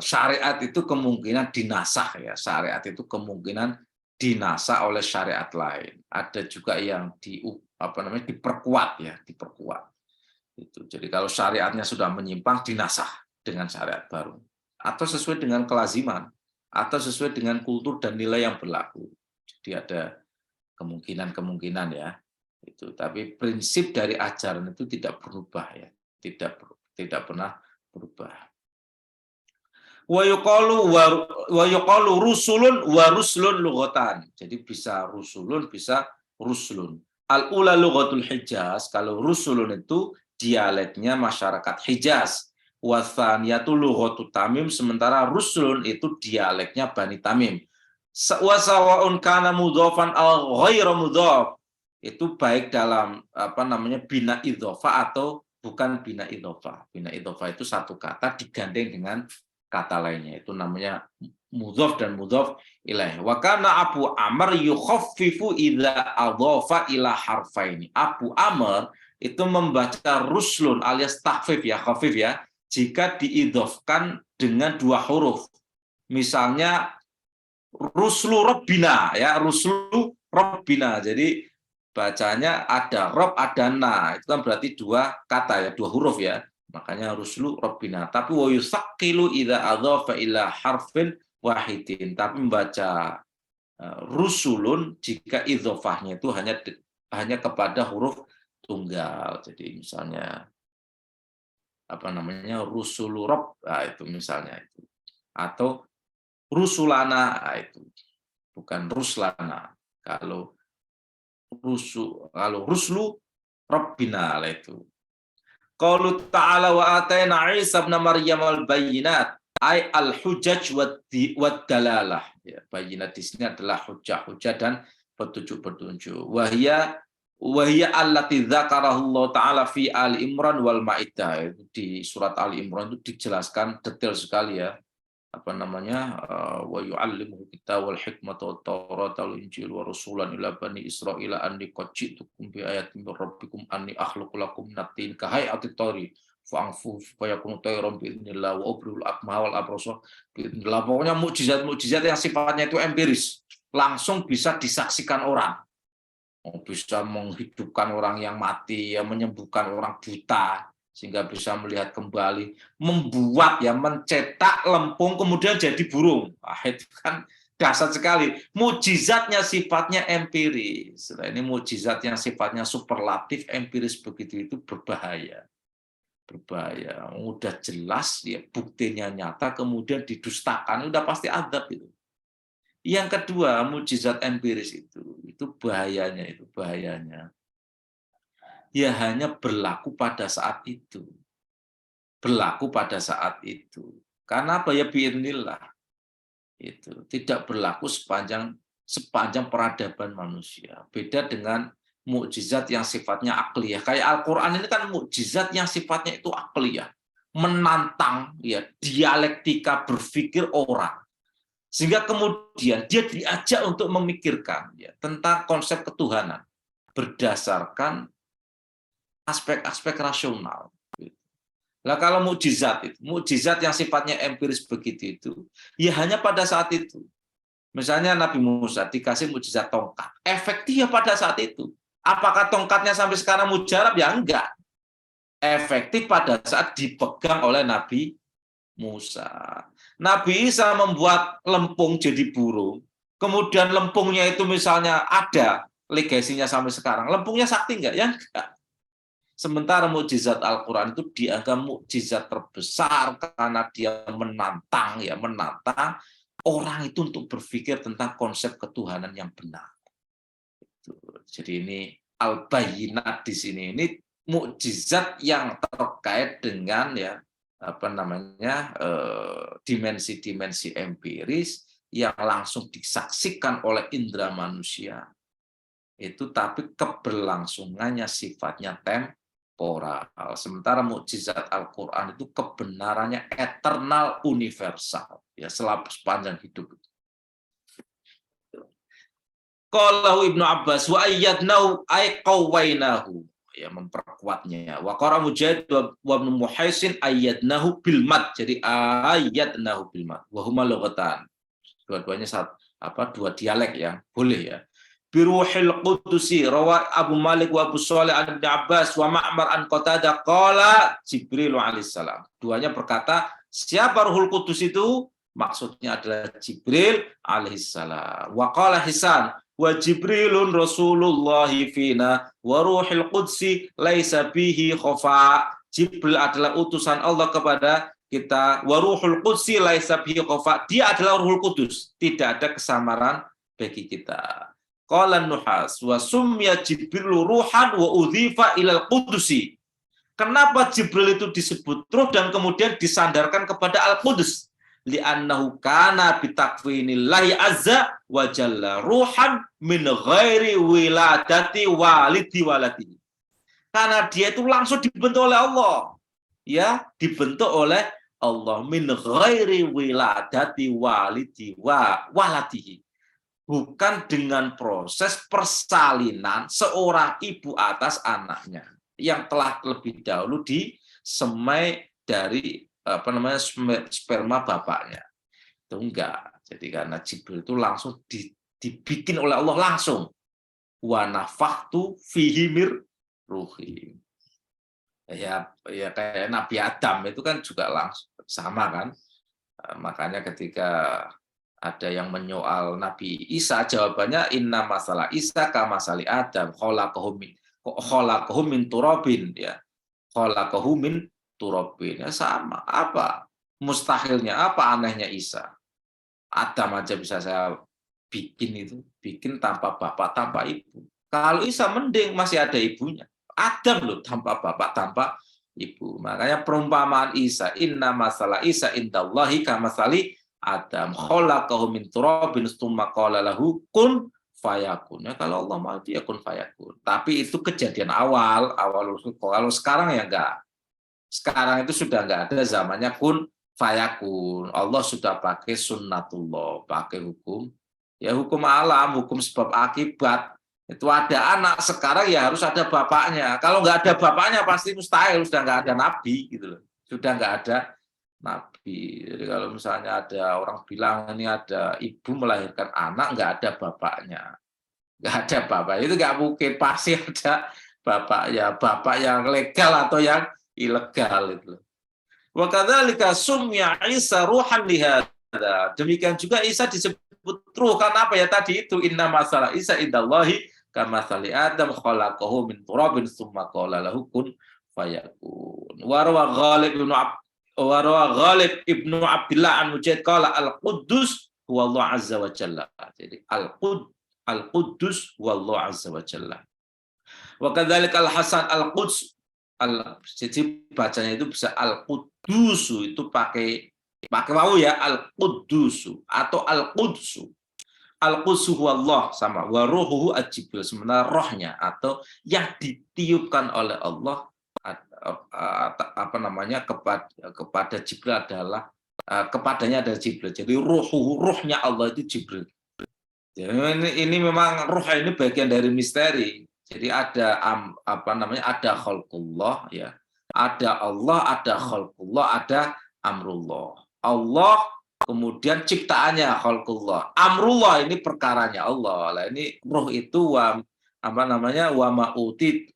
syariat itu kemungkinan dinasah, ya, syariat itu kemungkinan dinasah oleh syariat lain. Ada juga yang diperkuat, ya, diperkuat. Itu. Jadi kalau syariatnya sudah menyimpang, dinasah dengan syariat baru, atau sesuai dengan kelaziman, atau sesuai dengan kultur dan nilai yang berlaku. Jadi ada kemungkinan-kemungkinan, ya. Itu. Tapi prinsip dari ajaran itu tidak berubah, ya. Tidak pernah berubah. Wa yuqalu rusulun wa ruslun lughatan. Jadi bisa rusulun, bisa ruslun. Al-ula lughatul Hijaz, kalau rusulun itu dialeknya masyarakat Hijaz. Wa tsaniyatu lughatut Tamim, sementara rusulun itu dialeknya Bani Tamim. Wa sawa'un kana mudhafan aw ghairu mudhaf. Itu baik dalam bina idhofah atau bukan bina idhofah. Bina idhofah itu satu kata digandeng dengan kata lainnya, itu namanya mudhaf dan mudhaf ilaih. Wa kana Abu Amr yukhaffifu idza adhafa ila harfaini. Abu Amr itu membaca ruslun alias takhfif, ya, khafif, ya, jika diidhofkan dengan dua huruf. Misalnya ruslu rabbina, ya, ruslu rabbina. Jadi bacanya ada rob, ada na. Itu kan berarti dua kata, ya, dua huruf, ya. Makanya ruslu rabbina. Tapi wa yusaqqilu idza adhafa ila harfin wahidin. Tapi membaca rusulun jika idhofahnya itu hanya kepada huruf tunggal. Jadi misalnya rusulu rob, itu misalnya itu. Atau rusulana, itu bukan ruslana. Kalau ruslu rabbina, itu. Qaulu ta'ala wa atayna Isa ibn Maryam al-bayyinat, ay al-hujaj wad dalalah. Ya, bayyinat di sini adalah hujah-hujah dan petunjuk-petunjuk. Wahia allati dzakarahu Allah taala fi Ali Imran wal Maidah. Di surat Ali Imran itu dijelaskan detail sekali, ya. Wa yu'allimuhu kitab wal hikmata wat tawrata wal injil wa rasulan ila bani Israila anni qad ji'tukum bi ayatin min rabbikum anni akhluqu lakum natin ka hay'ati tayri fa'anfu fa yakunu tayran bi idznillah wa ubrul akmaha wal abrasa bi idznillah. Pokoknya mukjizat-mukjizat yang sifatnya itu empiris, langsung bisa disaksikan orang. Bisa menghidupkan orang yang mati, ya, menyembuhkan orang buta sehingga bisa melihat kembali, mencetak lempung kemudian jadi burung. Itu kan dahsyat sekali. Mukjizatnya sifatnya empiris. Ini mukjizat yang sifatnya superlatif, empiris begitu, itu berbahaya. Berbahaya. Udah jelas, ya, buktinya nyata, kemudian didustakan, udah pasti azab itu. Yang kedua, mukjizat empiris itu bahayanya. Ya hanya berlaku pada saat itu. Berlaku pada saat itu. Karena apa? Ya bi'idznillah. Itu tidak berlaku sepanjang peradaban manusia. Beda dengan mukjizat yang sifatnya akliyah. Kayak Al-Qur'an ini kan mukjizat yang sifatnya itu akliyah. Menantang, ya, dialektika berpikir orang. Sehingga kemudian dia diajak untuk memikirkan, ya, tentang konsep ketuhanan berdasarkan aspek-aspek rasional. Nah, kalau mukjizat yang sifatnya empiris begitu itu, ya hanya pada saat itu. Misalnya Nabi Musa dikasih mukjizat tongkat, efektif pada saat itu. Apakah tongkatnya sampai sekarang mujarab? Ya enggak. Efektif pada saat dipegang oleh Nabi Musa. Nabi Isa membuat lempung jadi burung, kemudian lempungnya itu misalnya ada legasinya sampai sekarang. Lempungnya sakti enggak? Ya enggak. Sementara mukjizat Al-Quran itu dianggap mukjizat terbesar karena dia menantang orang itu untuk berpikir tentang konsep ketuhanan yang benar. Jadi ini al-bayyinat di sini, ini mukjizat yang terkait dengan, ya, dimensi-dimensi empiris yang langsung disaksikan oleh indera manusia. Itu tapi keberlangsungannya sifatnya temporal. Sementara mukjizat Al-Qur'an itu kebenarannya eternal, universal, ya sepanjang hidup. Qalahu Ibnu Abbas wa ayyadnahu ay qawwainahu, ya memperkuatnya. Wa qara Mujahid wa Ibnu Muhaisin ayyadnahu bil mad. Jadi ayyadnahu bil mad. Wa huma lughatan. Dua-duanya dua dialek ya, boleh ya. Biruhil Qudusi rawa Abu Malik wa Abu Shalih an Ibnu Abbas wa Ma'mar an Qatadah qala Jibril alaihissalam. Duanya berkata, siapa Ruhul Qudus itu? Maksudnya adalah Jibril alaihissalam. Wa qala Hisan wa Jibrilun Rasulullah fina wa Ruhul Qudsi laisa bihi khafa. Jibril adalah utusan Allah kepada kita. Wa Ruhul Qudsi laisa bihi khafa. Dia adalah Ruhul Kudus, tidak ada kesamaran bagi kita. Qala Nuhas wa sumya Jibril ruhan wa udhifa ilal Qudusi. Kenapa Jibril itu disebut ruh dan kemudian disandarkan kepada Al-Qudus? Li'annahu kana bitakwinillahi azza wa jalla ruhan min ghairi wiladati walidi waladi. Karena dia itu langsung dibentuk oleh Allah. Ya, dibentuk oleh Allah min ghairi wiladati walidi wa waladihi. Bukan dengan proses persalinan seorang ibu atas anaknya yang telah lebih dahulu disemai dari sperma bapaknya. Itu enggak. Jadi karena Jibril itu langsung dibikin oleh Allah langsung. Wa nafakhtu fihi mir ruhi. Ya kayak Nabi Adam itu kan juga langsung sama kan. Makanya ketika ada yang menyoal Nabi Isa, jawabannya inna masalah Isa kama masali Adam khalaqahu min turabin, ya. Khalaqahu min turabin, ya sama. Apa mustahilnya, apa anehnya Isa? Adam aja bisa saya bikin tanpa bapak, tanpa ibu. Kalau Isa mending masih ada ibunya. Adam loh tanpa bapak, tanpa ibu. Makanya perumpamaan Isa, inna masalah Isa indallahi kama masali Adam khalaqahu min turabin tsumma qala lahu kun fayakun. Ya, kalau Allah mau itu ya kun fayakun. Tapi itu kejadian awal usul. Kalau sekarang ya enggak. Sekarang itu sudah enggak ada zamannya kun fayakun. Allah sudah pakai sunnatullah, pakai hukum. Ya hukum alam, hukum sebab akibat. Itu ada anak sekarang ya harus ada bapaknya. Kalau enggak ada bapaknya pasti mustahil, sudah enggak ada nabi gitu loh. Sudah enggak ada nabi. Jadi kalau misalnya ada orang bilang ini ada ibu melahirkan anak enggak ada bapaknya. Enggak ada bapak, itu enggak mungkin, pasti ada bapak yang legal atau yang ilegal itu. Wa kadzalika sumya Isa ruhan lihada. Demikian juga Isa disebut ruh karena apa ya tadi itu inna masalah Isa indallahi kama sali Adam khalaqahu min turabin tsumma qala lahu kun fayakun. Wa Ghalib ibnu Abdillah an Mujahid qala al-Quddus huwa Allah azza wa jalla. Jadi al-Quddus huwa Allah azza wa jalla. Wa kadzalika al-Hasan al-Quds, jadi bacanya itu bisa al-Quddusu, itu pakai wawu ya, al-Quddusu atau al-Qudsu. Al-Qudsu huwa Allah sama wa ruhuhu Jibril, sebenarnya rohnya atau yang ditiupkan oleh Allah kepada Jibril adalah kepadanya ada Jibril. Jadi ruhnya Allah itu Jibril. Jadi ini memang ruh ini bagian dari misteri. Jadi ada ada khalqullah ya. Ada Allah, ada khalqullah, ada amrullah. Allah kemudian ciptaannya khalqullah. Amrullah ini perkaranya Allah. Lah ini ruh itu wa ma'utit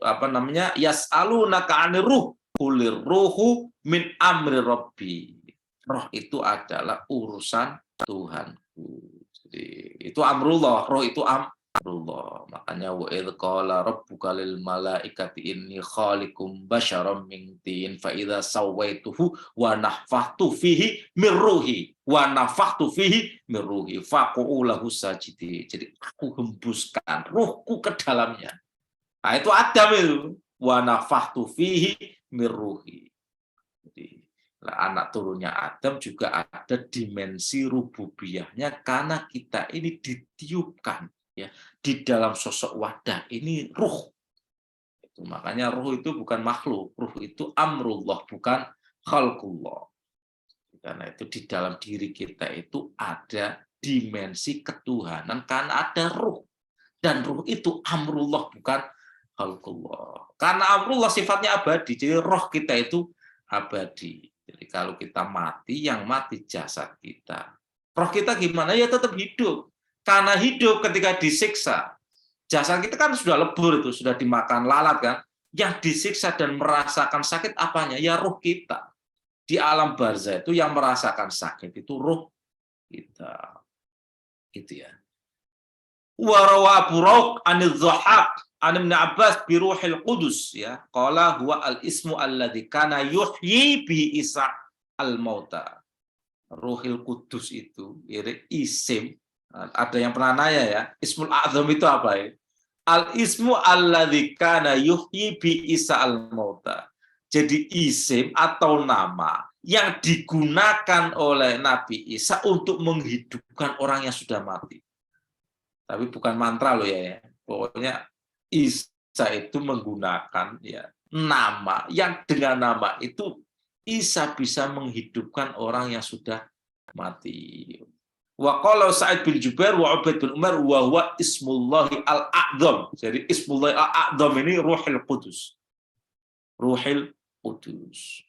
yas'alunaka 'anir ruh qulir ruhu min amri rabbi. Roh itu adalah urusan Tuhanku. Jadi itu amrullah, roh itu amrullah. Makanya wa idz qala rabbuka lil malaikati inni khaliqum basyaram min tin fa idza sawaituhu wa nafakhtu fihi min ruhi faqu lahu sajidi. Jadi aku hembuskan ruhku ke dalamnya. Nah itu Adam itu wa nafakhtu fihi min ruhi. Jadi anak turunnya Adam juga ada dimensi rububiyahnya karena kita ini ditiupkan ya di dalam sosok wadah ini ruh. Makanya ruh itu bukan makhluk, ruh itu amrullah, bukan khalqullah. Karena itu di dalam diri kita itu ada dimensi ketuhanan karena ada ruh. Dan ruh itu amrullah, bukan khalqullah. Karena amrullah sifatnya abadi, jadi roh kita itu abadi. Jadi kalau kita mati, yang mati jasad kita. Roh kita gimana? Ya tetap hidup. Karena hidup ketika disiksa, jasad kita kan sudah lebur, itu sudah dimakan lalat kan. Yang disiksa dan merasakan sakit apanya? Ya ruh kita. Di alam barzah itu yang merasakan sakit itu ruh kita. Gitu ya. Wa rawa Abu Rauk anil Dhahhak an Ibnu Abbas bi ruhil qudus ya. Qala huwa al-ismu alladzi kana yuhyi bi Isa al-mauta. Ruhil Qudus itu isim. Ada yang pernah nanya ya, Ismul A'zam itu apa ya? Al-ismu alladzi kana yuhyi bi Isa al-mauta. Jadi isim atau nama yang digunakan oleh Nabi Isa untuk menghidupkan orang yang sudah mati. Tapi bukan mantra loh ya. Pokoknya Isa itu menggunakan ya nama yang dengan nama itu Isa bisa menghidupkan orang yang sudah mati. Wa qala Sa'id bin Jubair wa Ubaid bin Umar wa huwa ismullahi al-a'zam. Jadi ismullahi al-a'zam ini Ruhul Qudus. Ruhul Qudus.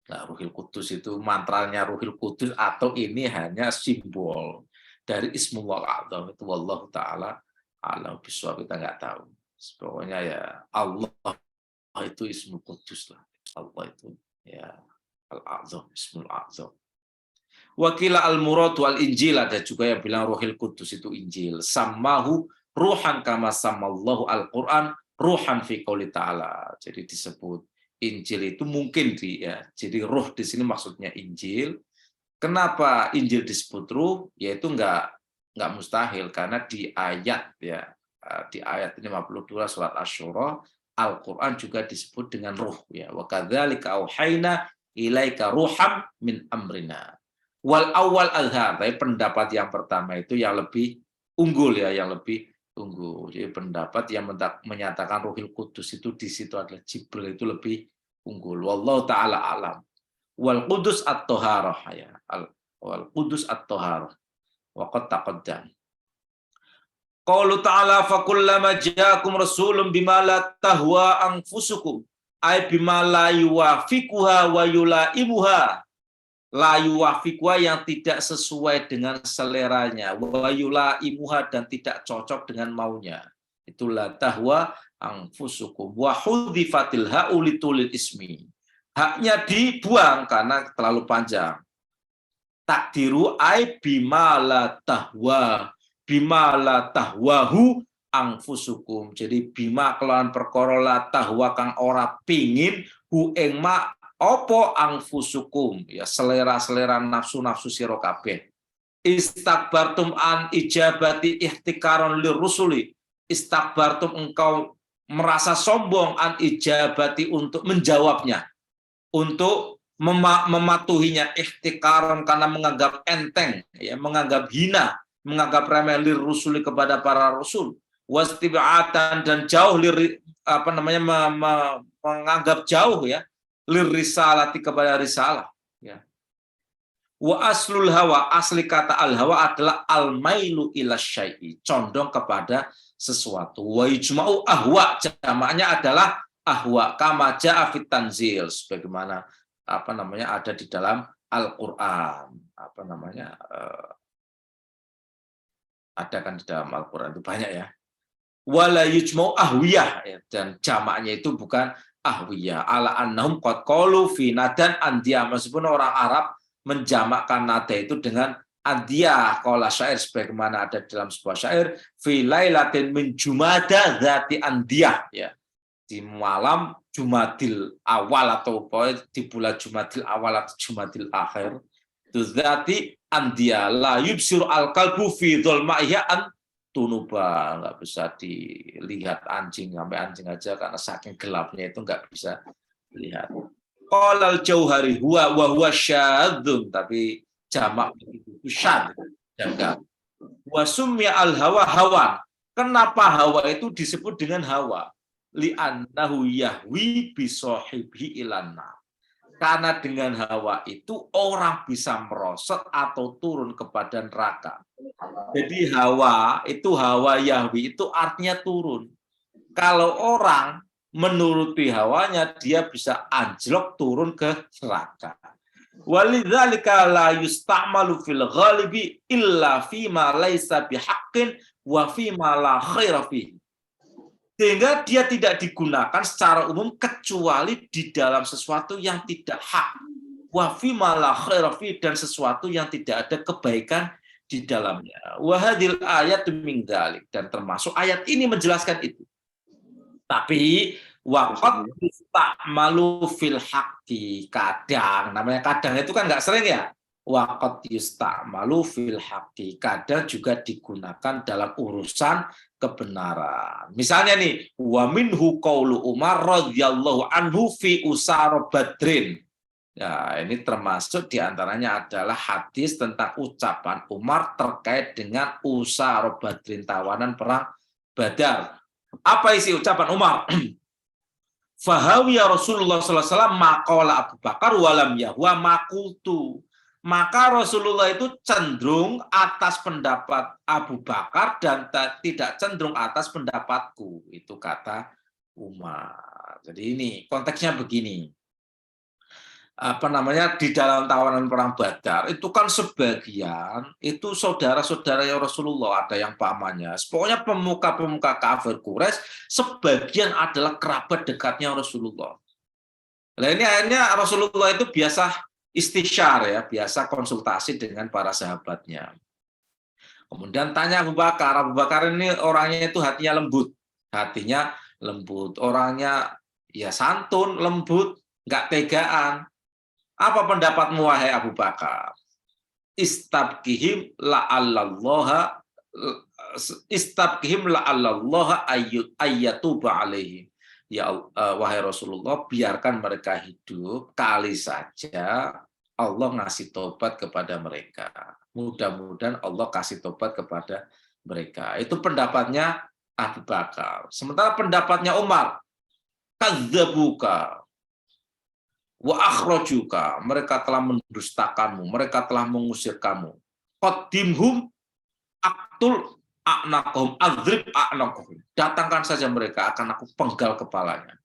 Nah, Ruhul Qudus itu mantranya Ruhul Qudus atau ini hanya simbol dari Ismullah al-A'zam itu wallahu taala alam bisawab, kita nggak tahu. Pokoknya ya Allah itu Ismul Qudus lah. Allah itu ya al-A'zam, Ismul A'zam. Wakila al-murad wal Injil, ada juga yang bilang Ruhul Qudus itu Injil. Sammahu ruhan kama samallahu al-Qur'an ruhan fi qouli ta'ala. Jadi disebut Injil itu mungkin jadi ruh di sini maksudnya Injil. Kenapa Injil disebut ruh? Yaitu enggak mustahil karena di ayat di ayat 52 surat Asy-Syura Al-Qur'an juga disebut dengan ruh ya. Wa kadzalika auhayna ilaika ruham min amrina. Wal awal azhar, tapi pendapat yang pertama itu yang lebih unggul ya, yang lebih unggul. Jadi pendapat yang menyatakan Ruhul Qudus itu di situ adalah Jibril itu lebih unggul. Wallahu taala alam. Wal Qudus at-Taharah ya. Wal Qudus at-Taharah. Wa qad taqaddam. Qaulu ta'ala fa kullama ja'akum rasulun bima la tahwa anfusukum ay bima la yuwafiquha wa yulaibuha. La yuwafiquha yang tidak sesuai dengan seleranya, wa yulaibuha dan tidak cocok dengan maunya. Itulah tahwa anfusukum wa hudhifatil ha'u litulil ismi. Haknya dibuang karena terlalu panjang. Takdiru ay bima la tahwahu anfusukum. Jadi bima kelawan perkara la tahwa kang ora pingin hu ing ma opo anfusukum ya selera-selera nafsu-nafsu sira kabeh. Istakbartum an ijabati ihtikaron lirrusuli. Istakbartum engkau merasa sombong an ijabati untuk menjawabnya, untuk mematuhinya, ihtikaron karena menganggap enteng ya, menganggap hina, menganggap remeh lirrusuli kepada para rasul, wastib'atan dan jauh menganggap jauh ya lirisalati kepada risalah ya. Wa aslul hawa, asli kata al hawa adalah al mailu ila syai'i, condong kepada sesuatu. Wa ijma'u ahwa, jamaknya adalah ahwa kama ja'a fit tanzil, sebagaimana ada di dalam Al-Qur'an. Ada kan di dalam Al-Qur'an itu banyak ya. Wala yujma'u ahwiyah ya, dan jamaknya itu bukan ahwiyah. Ala annahum qad qalu fi nadan andiyah, meskipun orang Arab menjamakkan nada itu dengan andiyah, qala syair sebagaimana ada dalam sebuah syair fi lailatin min jumada dzati andiyah ya. Di malam Jumadil awal atau di bulan Jumadil awal atau Jumadil akhir itu dzati andiyah la yubsiru al-qalbu fi dhulmaiha an tunuba, nggak bisa dilihat anjing, sampai anjing aja karena saking gelapnya itu nggak bisa dilihat. Qalal jauhari huwa wa huwa syadzun, tapi jamak itu syadz, jaga. Wa sumya al hawa hawan. Kenapa hawa itu disebut dengan hawa? li'annahu yahwi bisohibi ilanna. Karena dengan hawa itu orang bisa merosot atau turun kepada neraka. Jadi hawa yahwi itu artinya turun. Kalau orang menuruti hawanya, dia bisa anjlok turun ke neraka. Walidzalika la yusta'malu fil ghalibi illa fima laisa bihaqqin wa fima la khaira fihi. Sehingga dia tidak digunakan secara umum kecuali di dalam sesuatu yang tidak hak. Wa fima la khaira fihi, dan sesuatu yang tidak ada kebaikan di dalamnya. Wa hadhil ayatu min dzalik, dan termasuk ayat ini menjelaskan itu. Tapi waqad yusta'malu fil haqqi, kadang, namanya kadang itu kan nggak sering ya. Waqad yusta'malu fil haqqi, kadang juga digunakan dalam urusan kebenaran. Misalnya nih, wa minhu qaulu Umar radhiyallahu anhu fi usara Badrin. Ya, ini termasuk diantaranya adalah hadis tentang ucapan Umar terkait dengan usara Badrin, tawanan perang Badar. Apa isi ucapan Umar? Fahawiya Rasulullah SAW maqala Abu Bakar walam yahwa makultu. Maka Rasulullah itu cenderung atas pendapat Abu Bakar dan tidak cenderung atas pendapatku. Itu kata Umar. Jadi ini konteksnya begini. Di dalam tawanan perang Badar itu kan sebagian itu saudara-saudara Rasulullah, ada yang pamannya. Pokoknya pemuka-pemuka kafir Quraisy sebagian adalah kerabat dekatnya Rasulullah. Nah, ini akhirnya Rasulullah itu biasa istisyar ya, biasa konsultasi dengan para sahabatnya. Kemudian tanya Abu Bakar. Abu Bakar ini orangnya itu hatinya lembut, orangnya ya santun, lembut, nggak tegaan. Apa pendapatmu wahai Abu Bakar? Istabkihim la'allallaha ayyatuba alaihim. Ya wahai Rasulullah, biarkan mereka hidup, kali saja Allah ngasih tobat kepada mereka. Mudah-mudahan Allah kasih tobat kepada mereka. Itu pendapatnya Abu Bakar. Sementara pendapatnya Umar, kadzabuka wa akhrajuka, mereka telah mendustakanmu, mereka telah mengusir kamu. Qaddimhum aqtul a'naqhum adrib a'naqhum, datangkan saja mereka, akan aku penggal kepalanya.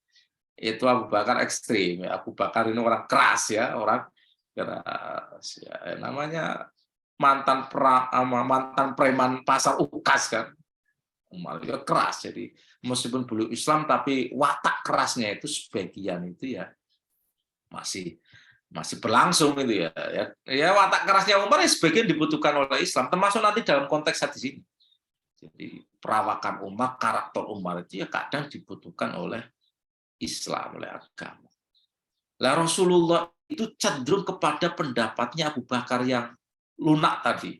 Itu Abu Bakar ekstrim ya. Abu Bakar ini orang keras ya, orang keras ya. Namanya mantan preman pasar Ukas kan. Umar itu keras, jadi meskipun beliau Islam tapi watak kerasnya itu sebagian itu ya masih berlangsung itu ya. Ya watak kerasnya Umar ya sebagian dibutuhkan oleh Islam, termasuk nanti dalam konteks hadis ini. Jadi perawakan Umar, karakter Umar itu ya kadang dibutuhkan oleh Islam, oleh agama. Lah Rasulullah itu cenderung kepada pendapatnya Abu Bakar yang lunak tadi.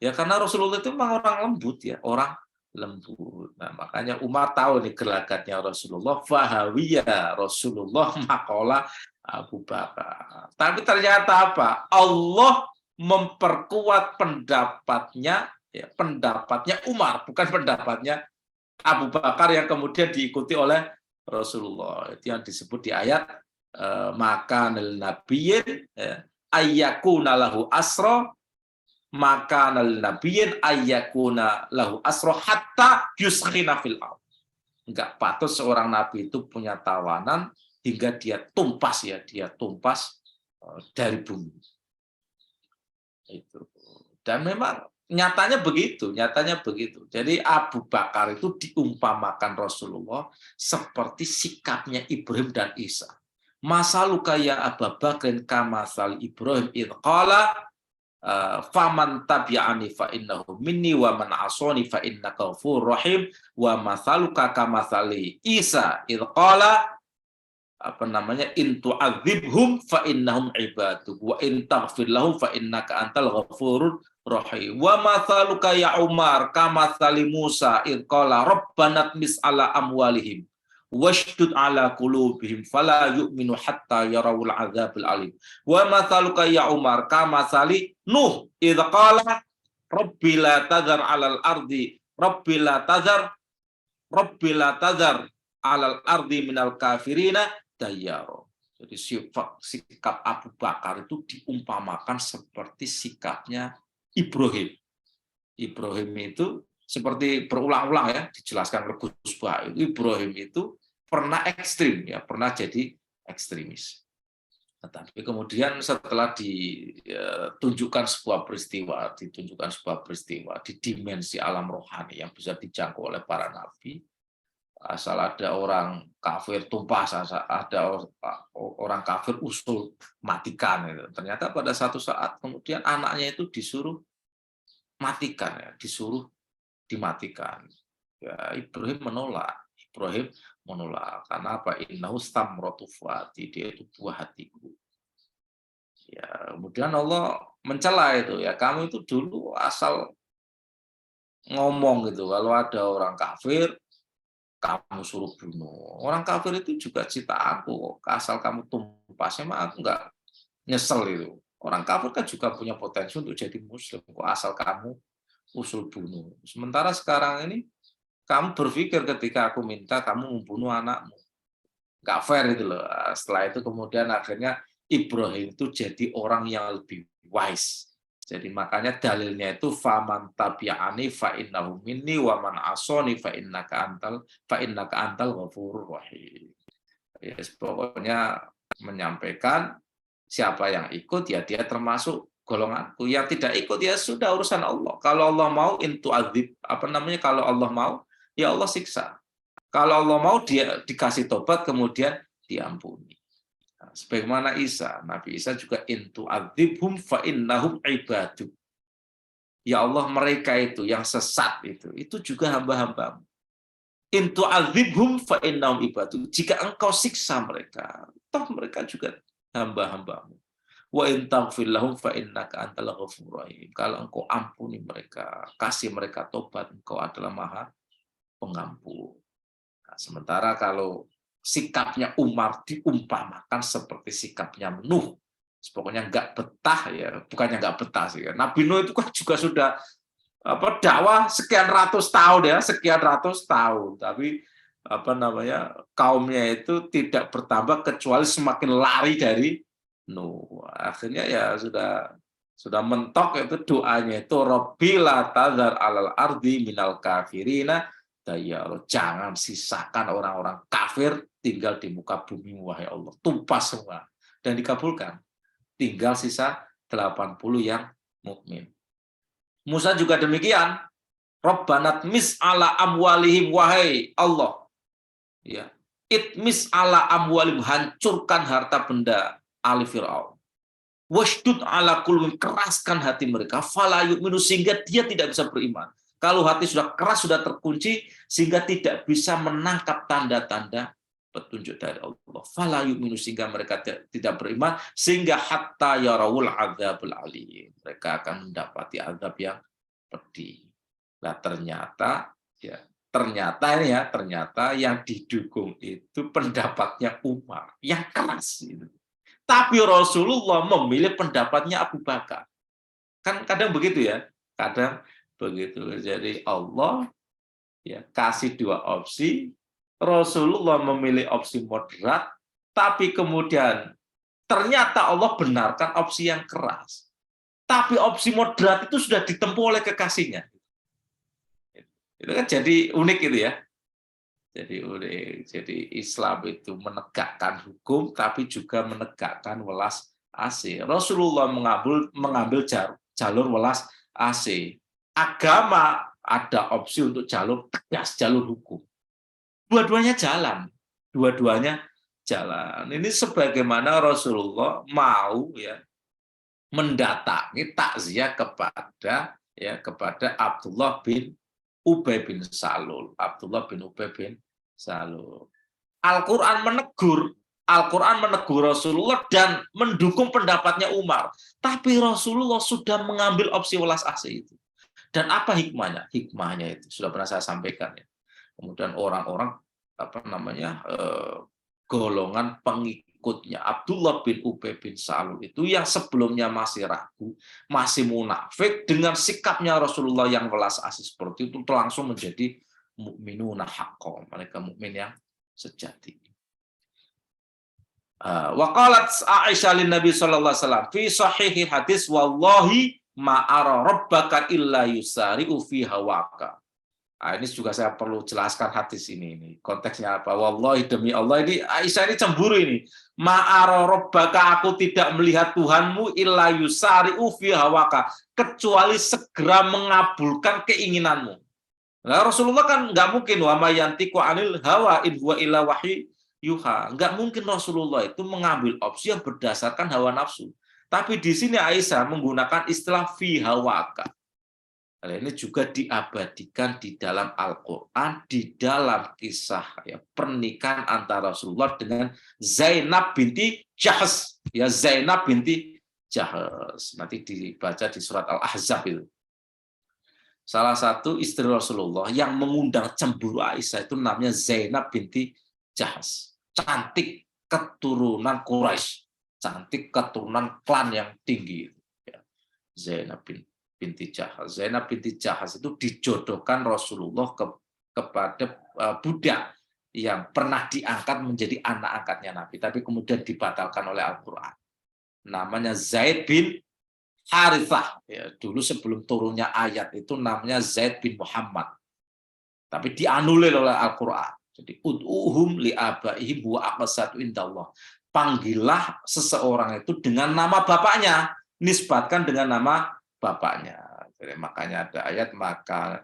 Ya karena Rasulullah itu memang orang lembut ya, orang lembut. Nah, makanya Umar tahu nih gelagatnya Rasulullah, fahawiya Rasulullah maqala Abu Bakar. Tapi ternyata apa? Allah memperkuat pendapatnya, ya, pendapatnya Umar, bukan pendapatnya Abu Bakar yang kemudian diikuti oleh Rasulullah. Itu yang disebut di ayat maka nabiyyin ayyakuna lahu asra, maka nabiyyin ayyakuna lahu asra hatta yuskhina fil ardh. Enggak patut seorang nabi itu punya tawanan hingga dia tumpas dari bumi. Itu. Dan memang nyatanya begitu. Jadi Abu Bakar itu diumpamakan Rasulullah seperti sikapnya Ibrahim dan Isa. Masaluka ya Abu Bakrin kamasal Ibrahim idh qala faman tabi'ani fa innahu minni wa man asani fa innaka ghafurur rahim wa masaluka kamasali Isa idh qala in tu'adzibhum fa innahum ibaduk wa in taghfir lahum fa innaka antal ghafurur rahim wa mathaluka ya Umar kamathali Musa id qala rabbana tmis ala amwalihim washdud ala qulubihim fala yu'minu hatta yarawul adzabul alim wa mathaluka ya Umar kamathali Nuh id qala rabbi la tadhar alal ardi rabbi la tadhar alal ardi minal kafirina dayyaro. Jadi sikap Abu Bakar itu diumpamakan seperti sikapnya Ibrahim. Ibrahim itu seperti berulang-ulang ya dijelaskan oleh Gus Bah. Ibrahim itu pernah ekstrim ya, pernah jadi ekstremis. Tetapi kemudian setelah ditunjukkan sebuah peristiwa di dimensi alam rohani yang bisa dijangkau oleh para nabi, asal ada orang kafir tumpah, ada orang kafir usul matikan. Ternyata pada satu saat kemudian anaknya itu disuruh matikan, ya, disuruh dimatikan. Ya, Ibrahim menolak. Karena apa? Innahu stamratu fuadi, dia itu buah hatiku. Ya, kemudian Allah mencela itu ya, kamu itu dulu asal ngomong gitu, kalau ada orang kafir kamu suruh bunuh. Orang kafir itu juga cita aku, asal kamu tumpah, sama aku nggak nyesel itu. Orang kafir kan juga punya potensi untuk jadi muslim, kok asal kamu usul bunuh. Sementara sekarang ini kamu berpikir ketika aku minta kamu membunuh anakmu. Nggak fair itu loh. Setelah itu kemudian akhirnya Ibrahim itu jadi orang yang lebih wise. Jadi makanya dalilnya itu faman tabi'ani fa innahu minni wa man asani fa innaka antal ghafurur rahim. Ya, pokoknya menyampaikan siapa yang ikut ya dia termasuk golonganku, yang tidak ikut ya sudah urusan Allah. Kalau Allah mau kalau Allah mau ya Allah siksa. Kalau Allah mau dia dikasih tobat kemudian diampuni. Nah, sebagaimana Nabi Isa juga intu adzibhum fa innahum ibadu. Ya Allah, mereka itu yang sesat itu juga hamba-hambamu. Intu adzibhum fa innahum ibadu. Jika engkau siksa mereka, toh mereka juga hamba-hambamu. Wa in taghfir lahum fa innaka antal ghafurur rahim. Kalau engkau ampuni mereka, kasih mereka tobat, engkau adalah Maha Pengampun. Nah, sementara kalau sikapnya Umar diumpamakan seperti sikapnya Nuh, pokoknya nggak betah ya, bukannya nggak betah sih. Nabi Nuh itu kan juga sudah dakwah sekian ratus tahun, tapi kaumnya itu tidak bertambah kecuali semakin lari dari Nuh. Akhirnya ya sudah mentok itu doanya itu Rabbila tadzar alal ardi minal kafirina dayyaro. Jangan sisakan orang-orang kafir tinggal di muka bumi, wahai Allah. Tumpas semua. Dan dikabulkan. Tinggal sisa 80 yang mukmin. Musa juga demikian. Rabbanat mis ala amwalihim, wahai Allah. Ya. Itmis ala amwalihim, hancurkan harta benda ali Fir'aun. Washdud ala qulubihim, keraskan hati mereka. Fala yu'minu, sehingga dia tidak bisa beriman. Kalau hati sudah keras, sudah terkunci, sehingga tidak bisa menangkap tanda-tanda petunjuk dari Allah. Fala yu'minu, sehingga mereka tidak beriman, sehingga hatta yarawul adzabul alim. Mereka akan mendapati azab yang pedih. Nah, ternyata yang didukung itu pendapatnya Umar yang keras itu. Tapi Rasulullah memilih pendapatnya Abu Bakar. Kan kadang begitu ya, kadang begitu. Jadi Allah ya kasih dua opsi, Rasulullah memilih opsi moderat, tapi kemudian ternyata Allah benarkan opsi yang keras. Tapi opsi moderat itu sudah ditempuh oleh kekasihnya. Itu kan jadi unik itu ya. Jadi unik. Jadi Islam itu menegakkan hukum, tapi juga menegakkan welas asih. Rasulullah mengambil jalur welas asih. Agama ada opsi untuk jalur tegas, jalur hukum. Dua-duanya jalan. Ini sebagaimana Rasulullah mau ya mendatangi takziah kepada Abdullah bin Ubay bin Salul. Al-Quran menegur Rasulullah dan mendukung pendapatnya Umar. Tapi Rasulullah sudah mengambil opsi welas asih itu. Dan apa hikmahnya? Hikmahnya itu sudah pernah saya sampaikan ya. Kemudian orang-orang golongan pengikutnya Abdullah bin Ubay bin Salul itu yang sebelumnya masih ragu, masih munafik, dengan sikapnya Rasulullah yang welas asih seperti itu langsung menjadi mukminuna haqqan, mereka mukmin yang sejati. Waqalat Aisyah lin Nabi sallallahu alaihi wasallam fi sahih hadis wallahi ma ara rabbaka illa yusari'u fi hawaka. Ini juga saya perlu jelaskan hadis ini. Konteksnya apa? Wallahi demi Allah, ini Aisyah ini cemburu ini. Ma ara rabbaka, aku tidak melihat Tuhanmu illa yusari'u fi hawaka, kecuali segera mengabulkan keinginanmu. Nah, Rasulullah kan nggak mungkin wa may yantiqu anil hawa in huwa illa wahyu yuha. Nggak mungkin Rasulullah itu mengambil opsi yang berdasarkan hawa nafsu. Tapi di sini Aisyah menggunakan istilah fi hawaka. Nah, ini juga diabadikan di dalam Al-Quran, di dalam kisah pernikahan antara Rasulullah dengan Zainab binti Jahsh. Ya, Zainab binti Jahsh. Nanti dibaca di surat Al-Ahzab itu. Salah satu istri Rasulullah yang mengundang cemburu Aisyah itu namanya Zainab binti Jahsh. Cantik keturunan Quraisy, cantik keturunan klan yang tinggi. Zainab binti Jahsh. Zainab binti Jahsh itu dijodohkan Rasulullah kepada budak yang pernah diangkat menjadi anak angkatnya Nabi, tapi kemudian dibatalkan oleh Al-Quran. Namanya Zaid bin Harithah. Ya, dulu sebelum turunnya ayat itu namanya Zaid bin Muhammad, tapi dianulir oleh Al-Quran. Jadi ud'uhum li'abaihim wa aqsatu indallah. Panggillah seseorang itu dengan nama bapaknya, nisbatkan dengan nama bapaknya. Jadi makanya ada ayat maka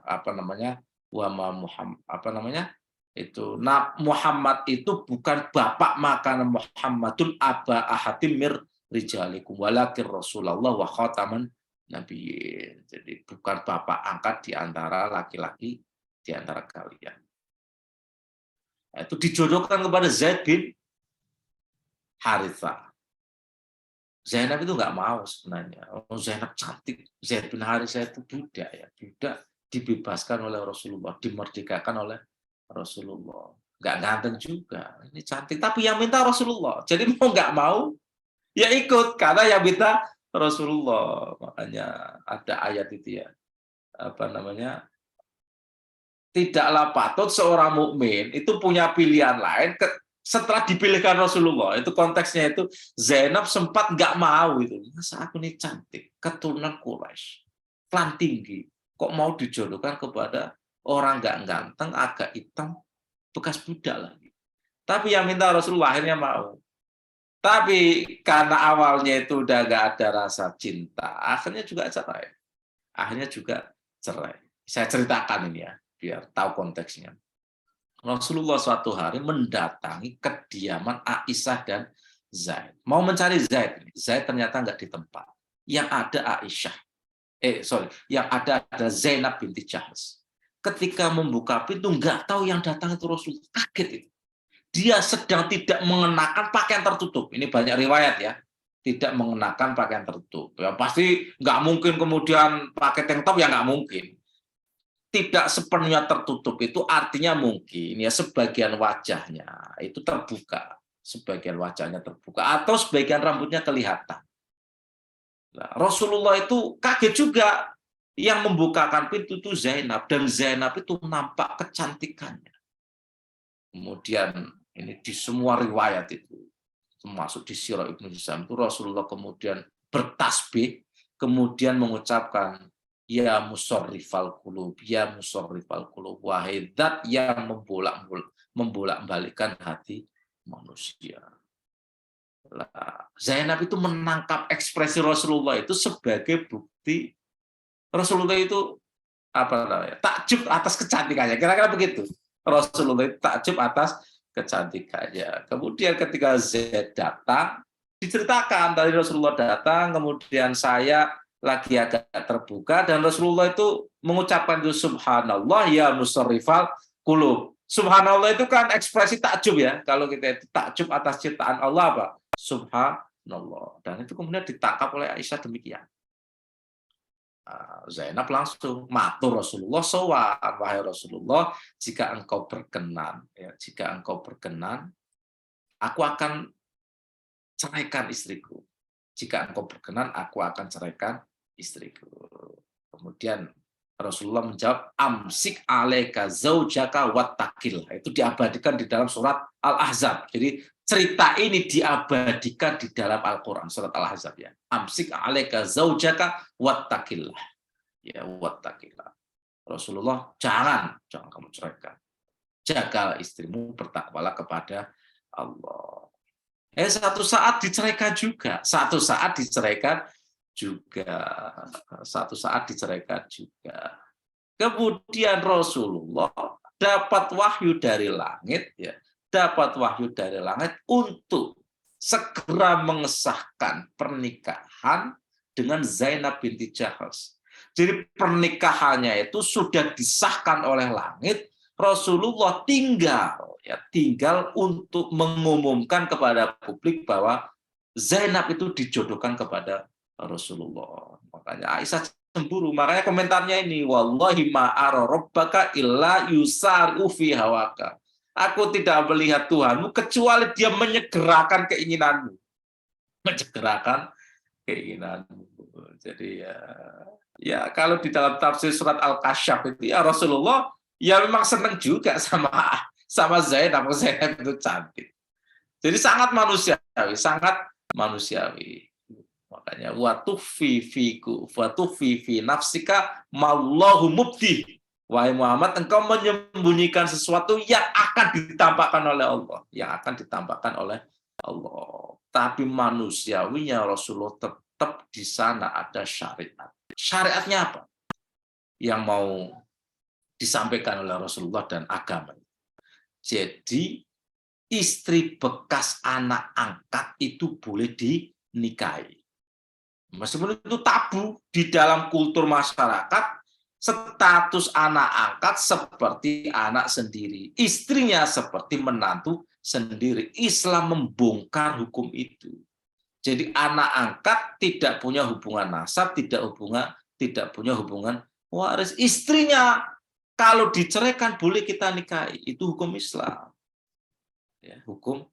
wa ma Muhammad itu Muhammad itu bukan bapak, maka Muhammadun aba ahatim mir rijalikum walakin Rasulullah wa khataman nabiyyin. Jadi bukan bapak angkat di antara laki-laki di antara kalian. Itu dijodohkan kepada Zaid bin Harithah. Zainab itu nggak mau sebenarnya. Zainab cantik, Zaid bin Harithah itu budak ya. Budak dibebaskan oleh Rasulullah, dimerdekakan oleh Rasulullah. Nggak ganteng juga, ini cantik. Tapi yang minta Rasulullah. Jadi mau nggak mau, ya ikut. Karena yang minta Rasulullah. Makanya ada ayat itu ya. Tidaklah patut seorang mukmin itu punya pilihan lain setelah dipilihkan Rasulullah. Itu konteksnya itu Zainab sempat nggak mau itu. Masa aku ini cantik, keturunan Quraisy, klan tinggi, kok mau dijodohkan kepada orang nggak ganteng, agak hitam, bekas budak lagi. Tapi yang minta Rasulullah akhirnya mau. Tapi karena awalnya itu udah nggak ada rasa cinta, akhirnya juga cerai. Saya ceritakan ini ya, biar tahu konteksnya. Rasulullah suatu hari mendatangi kediaman Aisyah dan Zaid. Mau mencari Zaid. Zaid ternyata nggak di tempat. Yang ada Aisyah. Yang ada Zainab binti Jahsh. Ketika membuka pintu, nggak tahu yang datang itu Rasulullah. Kaget itu. Dia sedang tidak mengenakan pakaian tertutup. Ini banyak riwayat ya. Tidak mengenakan pakaian tertutup. Ya, pasti nggak mungkin kemudian pakai tank top, ya nggak mungkin. Tidak sepenuhnya tertutup itu artinya mungkin ya sebagian wajahnya itu terbuka, sebagian wajahnya terbuka atau sebagian rambutnya kelihatan. Nah, Rasulullah itu kaget juga. Yang membukakan pintu itu Zainab, dan Zainab itu nampak kecantikannya. Kemudian ini di semua riwayat itu, termasuk di Sirah Ibnu Hisham itu Rasulullah kemudian bertasbih, kemudian mengucapkan ya musarrifal qulub, ya musarrifal qulub, wahai zat yang membolak-balikkan hati manusia. Zainab itu menangkap ekspresi Rasulullah itu sebagai bukti Rasulullah itu takjub atas kecantikannya. Kira-kira begitu. Rasulullah itu takjub atas kecantikannya. Kemudian ketika Zaid datang, diceritakan tadi Rasulullah datang, kemudian saya lagi agak terbuka, dan Rasulullah itu mengucapkan itu subhanallah ya musarrifal qulub. Subhanallah itu kan ekspresi takjub ya. Kalau kita itu takjub atas ciptaan Allah apa? Subhanallah. Dan itu kemudian ditangkap oleh Aisyah demikian. Zainab langsung matur Rasulullah, sowan, wahai Rasulullah, jika engkau berkenan, aku akan ceraikan istriku. Jika engkau berkenan, aku akan ceraikan istriku. Kemudian Rasulullah menjawab, amsik alaika zaujaka wattaqillah. Itu diabadikan di dalam surat Al-Ahzab. Jadi cerita ini diabadikan di dalam Al-Quran, surat Al-Ahzab ya. Amsik alaika zaujaka wattaqillah. Ya, wattaqillah. Rasulullah, jangan kamu ceraikan. Jagalah istrimu, bertakwalah kepada Allah. Satu saat diceraikan juga. Satu saat diceraikan juga. Kemudian Rasulullah dapat wahyu dari langit, ya, untuk segera mengesahkan pernikahan dengan Zainab binti Jahsh. Jadi pernikahannya itu sudah disahkan oleh langit. Rasulullah tinggal untuk mengumumkan kepada publik bahwa Zainab itu dijodohkan kepada Rasulullah. Makanya Aisyah cemburu. Makanya komentarnya ini, wallahi ma'ara rabbaka illa yusari'u fi hawaka. Aku tidak melihat Tuhanmu kecuali dia menyegerakan keinginanmu. Jadi ya kalau di dalam tafsir surat Al-Kasyaf itu ya Rasulullah ya memang senang juga sama Zainab itu cantik. Jadi sangat manusiawi. Makanya watufi fi nafsika mallahu mubdi. Wahai Muhammad, engkau menyembunyikan sesuatu yang akan ditampakkan oleh Allah. Tapi manusiawinya Rasulullah tetap di sana ada syariat. Syariatnya apa? Yang mau disampaikan oleh Rasulullah dan agama. Jadi istri bekas anak angkat itu boleh dinikahi. Meskipun itu tabu di dalam kultur masyarakat, status anak angkat seperti anak sendiri, istrinya seperti menantu sendiri. Islam membongkar hukum itu. Jadi anak angkat tidak punya hubungan nasab, tidak punya hubungan waris. Istrinya kalau diceraikan boleh kita nikahi, itu hukum Islam. Ya, hukum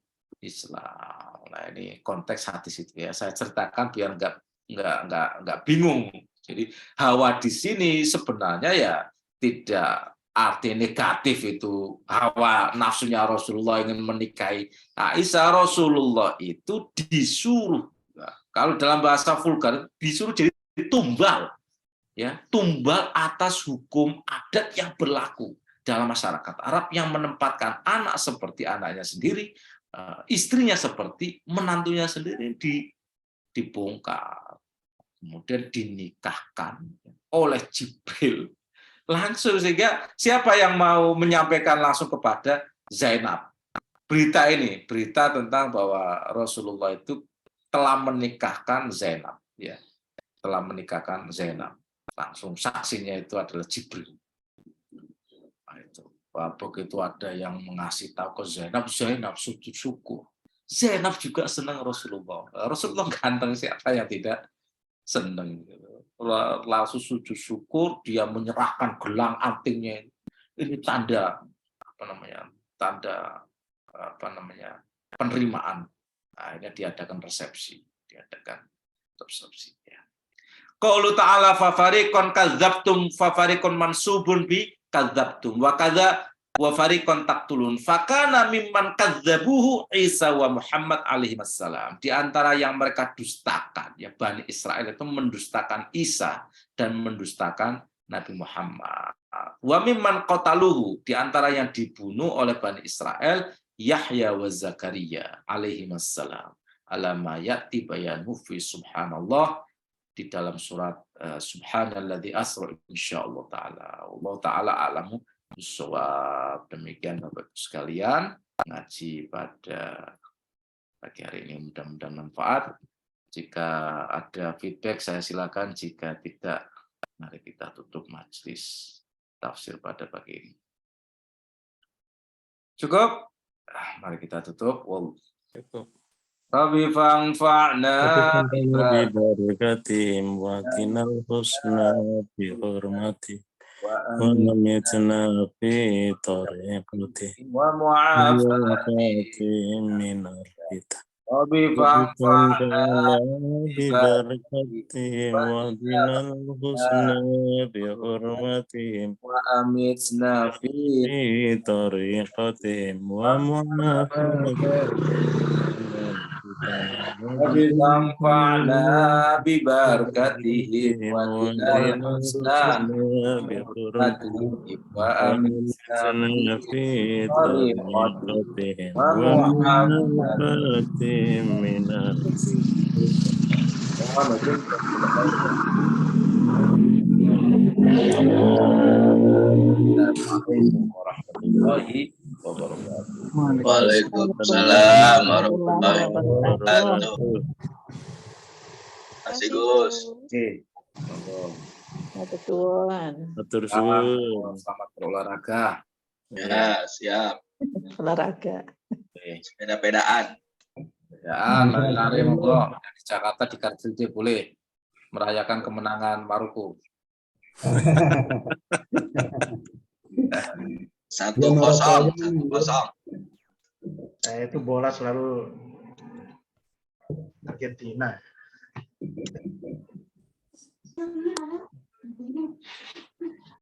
Islam. Nah, ini konteks hadis itu ya. Saya ceritakan biar nggak bingung. Jadi hawa di sini sebenarnya ya tidak arti negatif itu. Hawa nafsunya Rasulullah ingin menikahi Aisyah. Rasulullah itu disuruh, kalau dalam bahasa vulgar, disuruh jadi tumbal. Ya, tumbal atas hukum adat yang berlaku dalam masyarakat Arab yang menempatkan anak seperti anaknya sendiri, istrinya seperti menantunya sendiri, dibongkar. Kemudian dinikahkan oleh Jibril langsung, sehingga siapa yang mau menyampaikan langsung kepada Zainab berita tentang bahwa Rasulullah itu telah menikahkan Zainab, ya, langsung saksinya itu adalah Jibril. Nah, itu begitu ada yang mengasih tahu ke Zainab sujud syukur. Zainab juga senang Rasulullah ganteng, siapa yang tidak senang. Langsung sujud syukur, dia menyerahkan gelang antingnya. Ini tanda penerimaan. Akhirnya diadakan resepsi ya. Qaulu ta'ala fafariqon kadzabtum fafariqon mansubun bi kadzabtum wa kadza wa fariqon taqtulun fakana mimman kadzabuhu Isa wa Muhammad alaihi wassalam. Di antara yang mereka dustakan, ya, Bani Israel itu mendustakan Isa dan mendustakan Nabi Muhammad. Wa mimman qataluhu, di antara yang dibunuh oleh Bani Israel Yahya wa Zakaria alaihi wassalam. Alama ya'ti bayanu fi subhanallah, di dalam surat subhanalladzi asra insyaallah taala. Allah taala alamu bissawab. Demikian Bapak Ibu sekalian, ngaji pada pagi hari ini mudah-mudahan manfaat. Jika ada feedback saya silakan, jika tidak mari kita tutup majelis tafsir pada pagi ini. Cukup? Mari kita tutup. Cukup. Rabbi fa'anfa'na bibarakatim wa kinal husna bi hurmati wa namitna fi tariqati wa mu'afatin minar kita وبفضلنا ببركتهم وبنا الحسنى بحرمتهم وأمتنا في في طريقتهم وبتنفعنا ببركتهم وبنا وبنا الحسنى الحسنى بحرمتهم بحرمتهم وأمتنا ومتنا في في طريقتهم طريقتهم ومعافاة ومعافاتهم من Assalamualaikum warahmatullahi wabarakatuh. Waalaikumsalam warahmatullahi wabarakatuh. wabarakatuh. Masih Gus. Oke, monggo. Betul. Atur suwun. Selamat berolahraga. Ya, siap. Olahraga. Oke. Sepeda-pedaan. Ya, lari-lari monggo. Di Jakarta di Car Free Day boleh merayakan kemenangan Maroko. 1-0, 1-0. Saya itu bola selalu Argentina.